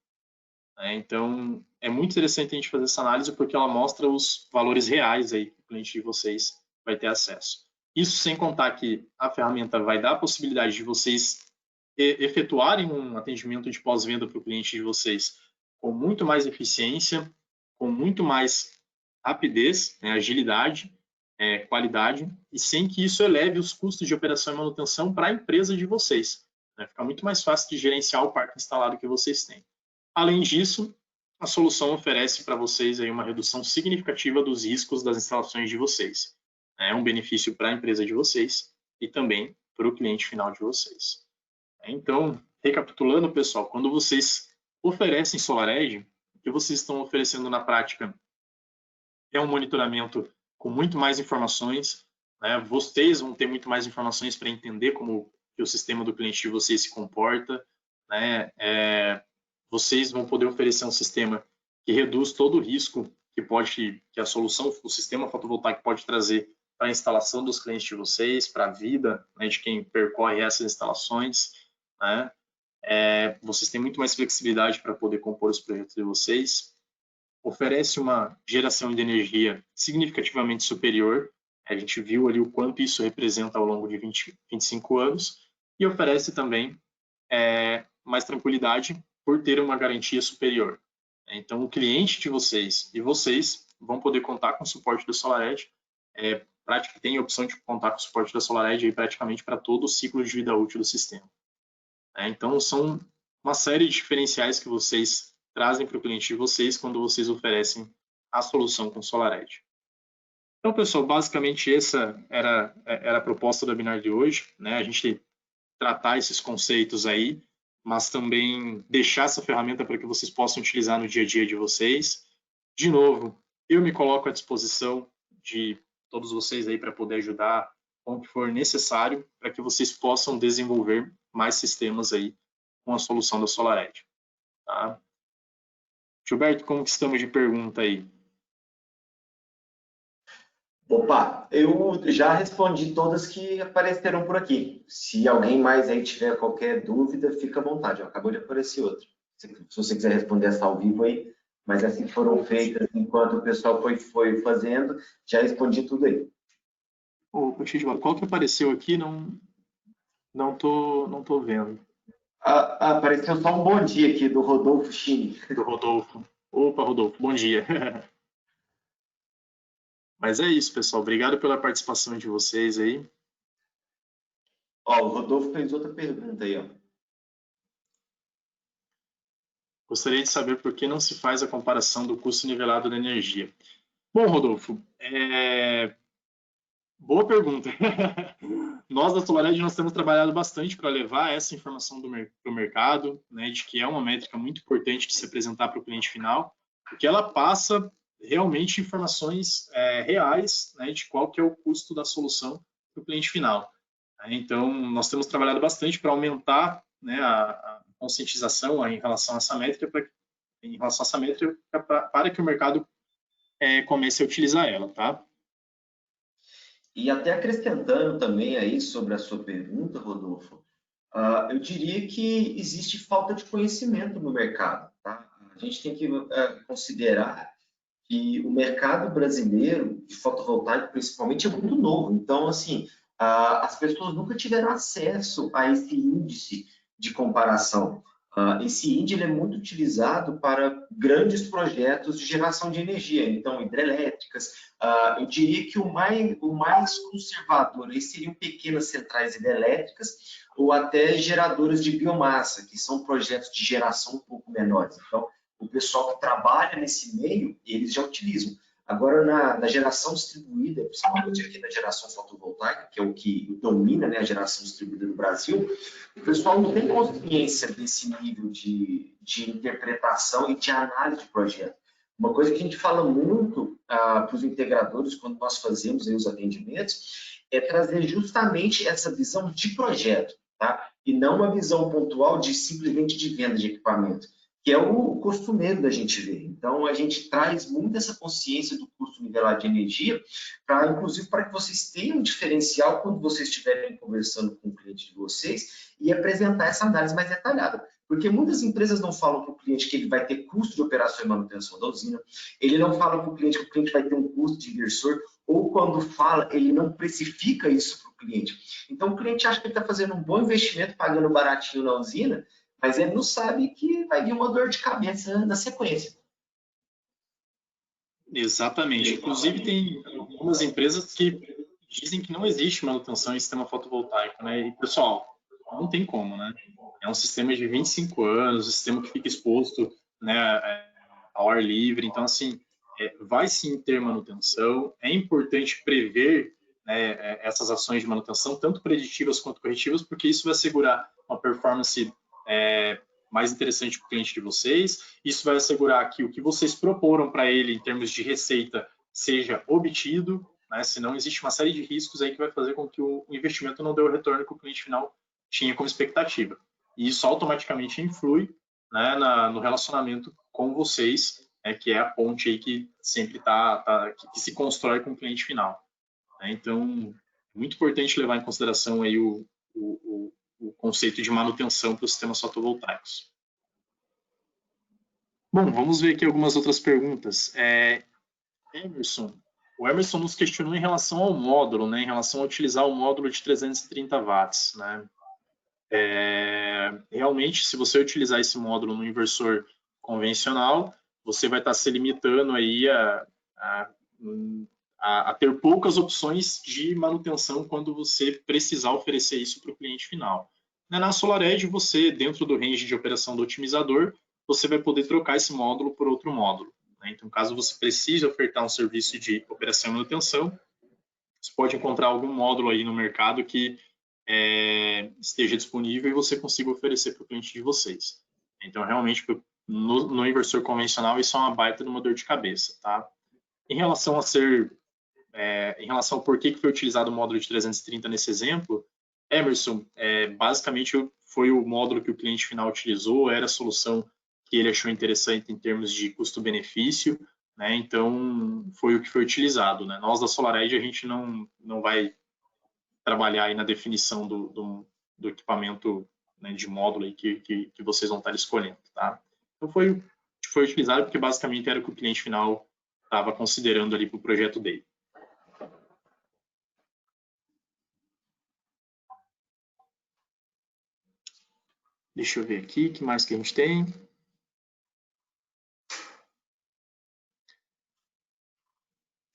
Então, é muito interessante a gente fazer essa análise, porque ela mostra os valores reais aí que o cliente de vocês vai ter acesso. Isso sem contar que a ferramenta vai dar a possibilidade de vocês efetuarem um atendimento de pós-venda para o cliente de vocês com muito mais eficiência, com muito mais rapidez, né, agilidade, qualidade, e sem que isso eleve os custos de operação e manutenção para a empresa de vocês. Né? Fica muito mais fácil de gerenciar o parque instalado que vocês têm. Além disso, a solução oferece para vocês aí uma redução significativa dos riscos das instalações de vocês. É um benefício para a empresa de vocês e também para o cliente final de vocês. Então, recapitulando, pessoal, quando vocês oferecem SolarEdge, o que vocês estão oferecendo na prática é um monitoramento com muito mais informações. Né? Vocês vão ter muito mais informações para entender como que o sistema do cliente de vocês se comporta. Né? Vocês vão poder oferecer um sistema que reduz todo o risco que a solução, o sistema fotovoltaico pode trazer para a instalação dos clientes de vocês, para a vida, né, de quem percorre essas instalações. Né? Vocês têm muito mais flexibilidade para poder compor os projetos de vocês. Oferece uma geração de energia significativamente superior. A gente viu ali o quanto isso representa ao longo de 25 anos. E oferece também mais tranquilidade por ter uma garantia superior. Então, o cliente de vocês e vocês vão poder contar com o suporte da SolarEdge. Tem a opção de contar com o suporte da SolarEdge praticamente para todo o ciclo de vida útil do sistema. Então, são uma série de diferenciais que vocês trazem para o cliente de vocês quando vocês oferecem a solução com SolarEdge. Então, pessoal, basicamente essa era a proposta do webinar de hoje. Né? A gente tratar esses conceitos aí, mas também deixar essa ferramenta para que vocês possam utilizar no dia a dia de vocês. De novo, eu me coloco à disposição de todos vocês aí para poder ajudar com o que for necessário para que vocês possam desenvolver mais sistemas aí com a solução da SolarEdge. Tá? Gilberto, como que estamos de pergunta aí? Opa, eu já respondi todas que apareceram por aqui. Se alguém mais aí tiver qualquer dúvida, fica à vontade. Acabou de aparecer outra. se você quiser responder essa ao vivo aí, mas assim foram feitas enquanto o pessoal foi fazendo, já respondi tudo aí. Ô, Xisbala, qual que apareceu aqui? Não tô vendo. Apareceu só um bom dia aqui do Rodolfo Chini. Do Rodolfo. Opa, Rodolfo, bom dia. Mas é isso, pessoal. Obrigado pela participação de vocês aí. Ó, o Rodolfo fez outra pergunta aí, ó. Gostaria de saber por que não se faz a comparação do custo nivelado da energia. Bom, Rodolfo, boa pergunta. Nós da SolarEdge nós temos trabalhado bastante para levar essa informação para o mercado, né, de que é uma métrica muito importante de se apresentar para o cliente final, porque ela passa realmente informações reais, né, de qual que é o custo da solução para o cliente final. Então, nós temos trabalhado bastante para aumentar, né, a conscientização em relação a essa métrica, para que o mercado comece a utilizar ela, tá? E até acrescentando também aí sobre a sua pergunta, Rodolfo, eu diria que existe falta de conhecimento no mercado, tá? A gente tem que considerar que o mercado brasileiro de fotovoltaico, principalmente, é muito novo. Então, assim, as pessoas nunca tiveram acesso a esse índice de comparação. Esse índice ele é muito utilizado para grandes projetos de geração de energia, então hidrelétricas. Eu diria que o mais conservador aí seriam pequenas centrais hidrelétricas ou até geradoras de biomassa, que são projetos de geração um pouco menores. Então, o pessoal que trabalha nesse meio, eles já utilizam. Agora, na geração distribuída, principalmente aqui na geração fotovoltaica, que é o que domina, né, a geração distribuída no Brasil, o pessoal não tem consciência desse nível de interpretação e de análise de projeto. Uma coisa que a gente fala muito para os integradores, quando nós fazemos aí os atendimentos, é trazer justamente essa visão de projeto, tá? E não uma visão pontual de simplesmente de venda de equipamento, que é o costumeiro da gente ver. Então, a gente traz muito essa consciência do custo nivelado de energia, inclusive para que vocês tenham um diferencial quando vocês estiverem conversando com o cliente de vocês e apresentar essa análise mais detalhada. Porque muitas empresas não falam para o cliente que ele vai ter custo de operação e manutenção da usina, ele não fala para o cliente que o cliente vai ter um custo de inversor, ou quando fala, ele não precifica isso para o cliente. Então, o cliente acha que ele está fazendo um bom investimento, pagando baratinho na usina, mas ele não sabe que vai vir uma dor de cabeça na sequência. Exatamente. Inclusive, tem algumas empresas que dizem que não existe manutenção em sistema fotovoltaico, né? E, pessoal, não tem como, né? É um sistema de 25 anos, um sistema que fica exposto, né, ao ar livre. Então, assim, vai sim ter manutenção. É importante prever, né, essas ações de manutenção, tanto preditivas quanto corretivas, porque isso vai assegurar uma performance mais interessante para o cliente de vocês. Isso vai assegurar que o que vocês proporam para ele em termos de receita seja obtido, né? Senão existe uma série de riscos aí que vai fazer com que o investimento não dê o retorno que o cliente final tinha como expectativa. E isso automaticamente influi, né, no relacionamento com vocês, que é a ponte aí que sempre que se constrói com o cliente final. Né? Então, muito importante levar em consideração aí o conceito de manutenção para os sistemas fotovoltaicos. Bom, vamos ver aqui algumas outras perguntas. O Emerson nos questionou em relação ao módulo, né, em relação a utilizar o módulo de 330 watts. Né? Realmente, se você utilizar esse módulo no inversor convencional, você vai estar se limitando aí a ter poucas opções de manutenção quando você precisar oferecer isso para o cliente final. Na SolarEdge, você, dentro do range de operação do otimizador, você vai poder trocar esse módulo por outro módulo. Então, caso você precise ofertar um serviço de operação e manutenção, você pode encontrar algum módulo aí no mercado que esteja disponível e você consiga oferecer para o cliente de vocês. Então, realmente, no inversor convencional, isso é uma baita de uma dor de cabeça, tá? Em relação ao porquê que foi utilizado o módulo de 330 nesse exemplo, Emerson, basicamente foi o módulo que o cliente final utilizou, era a solução que ele achou interessante em termos de custo-benefício, né? Então foi o que foi utilizado. Né? Nós da SolarEdge, a gente não vai trabalhar aí na definição do equipamento, né, de módulo aí que vocês vão estar escolhendo. Tá? Então, foi utilizado porque basicamente era o que o cliente final estava considerando ali para o projeto dele. Deixa eu ver aqui, o que mais que a gente tem?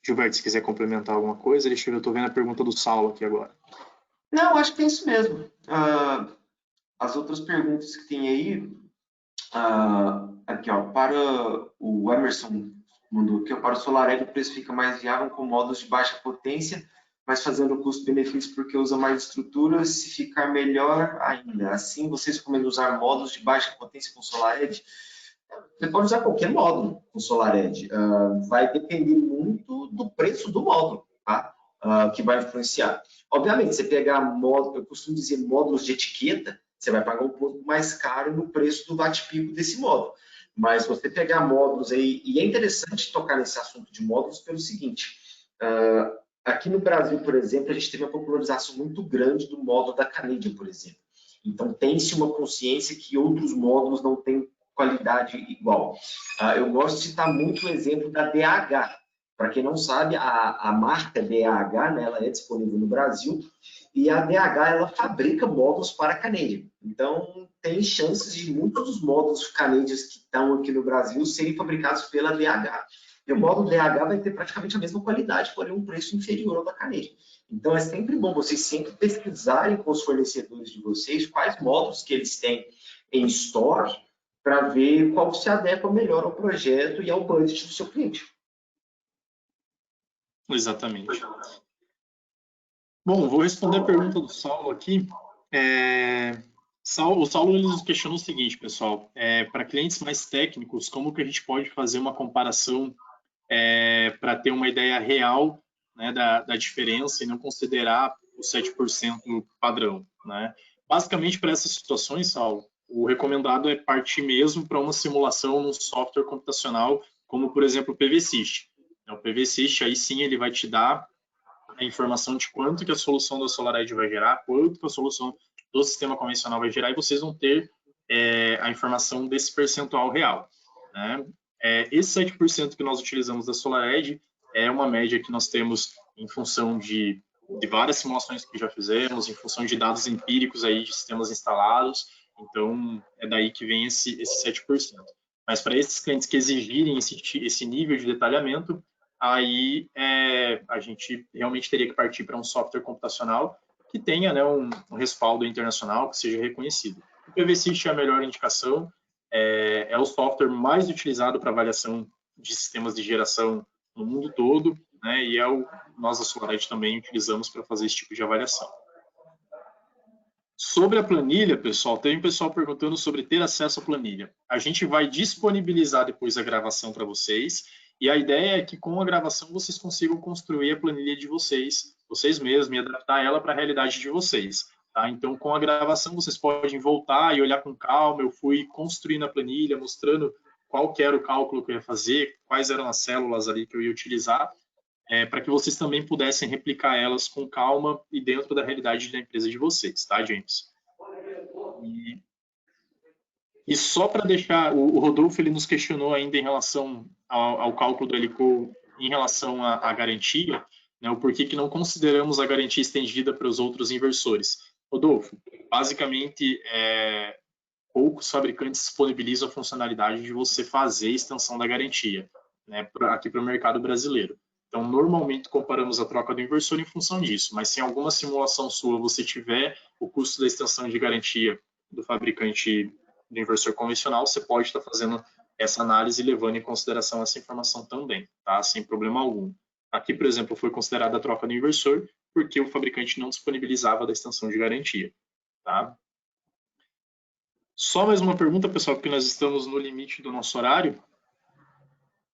Gilberto, se quiser complementar alguma coisa, deixa eu ver, eu estou vendo a pergunta do Saulo aqui agora. Não, acho que é isso mesmo. As outras perguntas que tem aí, aqui ó, para o Emerson mandou aqui, ó, para o SolarEdge o preço fica mais viável com módulos de baixa potência, mas fazendo custo-benefício porque usa mais estrutura, se ficar melhor ainda. Assim, vocês recomendam usar módulos de baixa potência com SolarEdge? Você pode usar qualquer módulo com SolarEdge. Vai depender muito do preço do módulo, tá? Que vai influenciar. Obviamente, você pegar módulo, eu costumo dizer módulos de etiqueta, você vai pagar um pouco mais caro no preço do watt-pico desse módulo. Mas você pegar módulos aí, e é interessante tocar nesse assunto de módulos pelo seguinte, aqui no Brasil, por exemplo, a gente teve uma popularização muito grande do módulo da Canadian, por exemplo. Então, tem-se uma consciência que outros módulos não têm qualidade igual. Eu gosto de citar muito o exemplo da DH. Para quem não sabe, a marca DH, né, ela é disponível no Brasil, e a DH ela fabrica módulos para a Canadian. Então, tem chances de muitos dos módulos canadianos que estão aqui no Brasil serem fabricados pela DH. E o módulo DH vai ter praticamente a mesma qualidade, porém um preço inferior ao da Canadian. Então, é sempre bom vocês sempre pesquisarem com os fornecedores de vocês quais módulos que eles têm em estoque, para ver qual se adequa melhor ao projeto e ao budget do seu cliente. Exatamente. Bom, vou responder a pergunta do Saulo aqui. O Saulo ele nos questionou o seguinte, pessoal. Para clientes mais técnicos, como que a gente pode fazer uma comparação para ter uma ideia real, né, da diferença e não considerar o 7% padrão, né? Basicamente, para essas situações, Saulo, o recomendado é partir mesmo para uma simulação num software computacional, como, por exemplo, o PVSys. O PVSys, aí sim, ele vai te dar a informação de quanto que a solução da SolarEdge vai gerar, quanto que a solução do sistema convencional vai gerar, e vocês vão ter a informação desse percentual real, né? Esse 7% que nós utilizamos da SolarEdge é uma média que nós temos em função de várias simulações que já fizemos, em função de dados empíricos aí de sistemas instalados. Então, é daí que vem esse 7%. Mas para esses clientes que exigirem esse nível de detalhamento, aí a gente realmente teria que partir para um software computacional que tenha, né, um respaldo internacional, que seja reconhecido. O PVSys é a melhor indicação, é o software mais utilizado para avaliação de sistemas de geração no mundo todo, né, e nós da SolarEdge também utilizamos para fazer esse tipo de avaliação. Sobre a planilha, pessoal, tem um pessoal perguntando sobre ter acesso à planilha. A gente vai disponibilizar depois a gravação para vocês, e a ideia é que com a gravação vocês consigam construir a planilha de vocês mesmos, e adaptar ela para a realidade de vocês. Tá? Então, com a gravação vocês podem voltar e olhar com calma. Eu fui construindo a planilha, mostrando qual que era o cálculo que eu ia fazer, quais eram as células ali que eu ia utilizar, para que vocês também pudessem replicar elas com calma e dentro da realidade da empresa de vocês, tá, James? E só para deixar, o Rodolfo ele nos questionou ainda em relação ao cálculo do LCO em relação à garantia, né, o porquê que não consideramos a garantia estendida para os outros inversores. Rodolfo, basicamente, poucos fabricantes disponibilizam a funcionalidade de você fazer a extensão da garantia, né, aqui para o mercado brasileiro. Então, normalmente, comparamos a troca do inversor em função disso, mas se em alguma simulação sua você tiver o custo da extensão de garantia do fabricante do inversor convencional, você pode estar fazendo essa análise levando em consideração essa informação também, tá? Sem problema algum. Aqui, por exemplo, foi considerada a troca do inversor porque o fabricante não disponibilizava da extensão de garantia, tá? Só mais uma pergunta, pessoal, porque nós estamos no limite do nosso horário.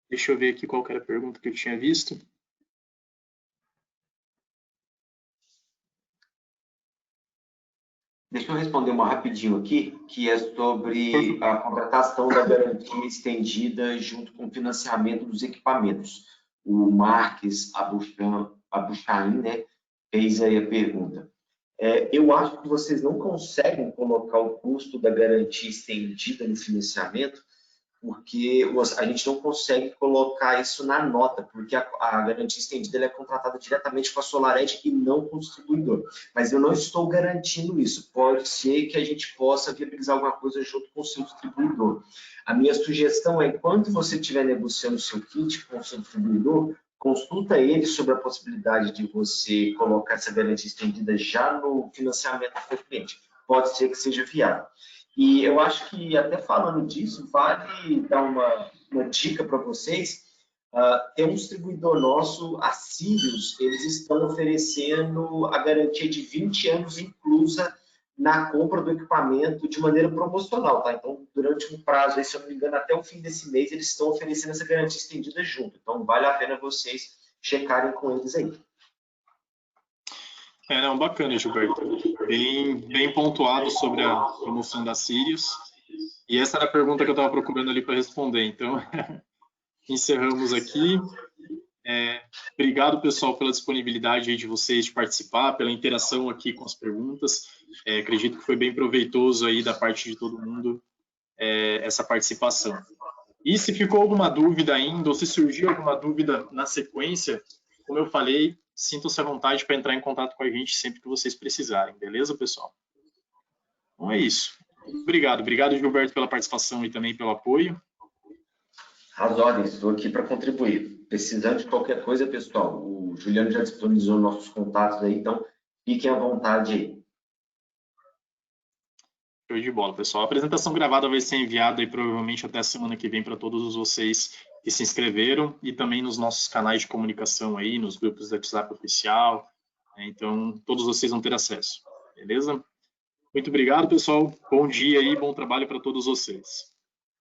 Deixa eu ver aqui qual que era a pergunta que eu tinha visto. Deixa eu responder uma rapidinho aqui, que é sobre a contratação da garantia estendida junto com o financiamento dos equipamentos. O Marques Abuchain, né, fez aí a pergunta. Eu acho que vocês não conseguem colocar o custo da garantia estendida no financiamento, porque a gente não consegue colocar isso na nota, porque a garantia estendida ela é contratada diretamente com a SolarEdge e não com o distribuidor. Mas eu não estou garantindo isso. Pode ser que a gente possa viabilizar alguma coisa junto com o seu distribuidor. A minha sugestão é, enquanto você estiver negociando o seu kit com o seu distribuidor, consulta ele sobre a possibilidade de você colocar essa garantia estendida já no financiamento do seu cliente. Pode ser que seja viável. E eu acho que, até falando disso, vale dar uma dica para vocês. Tem um distribuidor nosso, a Sirius, eles estão oferecendo a garantia de 20 anos inclusa na compra do equipamento de maneira promocional, tá? Então, durante um prazo, aí, se eu não me engano, até o fim desse mês, eles estão oferecendo essa garantia estendida junto. Então, vale a pena vocês checarem com eles aí. Não, bacana, Gilberto. Bem pontuado sobre a promoção da Sirius. E essa era a pergunta que eu estava procurando ali para responder. Então, encerramos aqui. Obrigado, pessoal, pela disponibilidade aí de vocês de participar, pela interação aqui com as perguntas. Acredito que foi bem proveitoso aí da parte de todo mundo essa participação. E se ficou alguma dúvida ainda, ou se surgiu alguma dúvida na sequência, como eu falei, sintam-se à vontade para entrar em contato com a gente sempre que vocês precisarem, beleza, pessoal? Então é isso. Obrigado, Gilberto, pela participação e também pelo apoio. As ordens, estou aqui para contribuir. Precisando de qualquer coisa, pessoal, o Juliano já disponibilizou nossos contatos aí, então fiquem à vontade aí. Show de bola, pessoal. A apresentação gravada vai ser enviada aí provavelmente até a semana que vem para todos vocês que se inscreveram e também nos nossos canais de comunicação aí, nos grupos do WhatsApp oficial. Então, todos vocês vão ter acesso, beleza? Muito obrigado, pessoal. Bom dia e bom trabalho para todos vocês.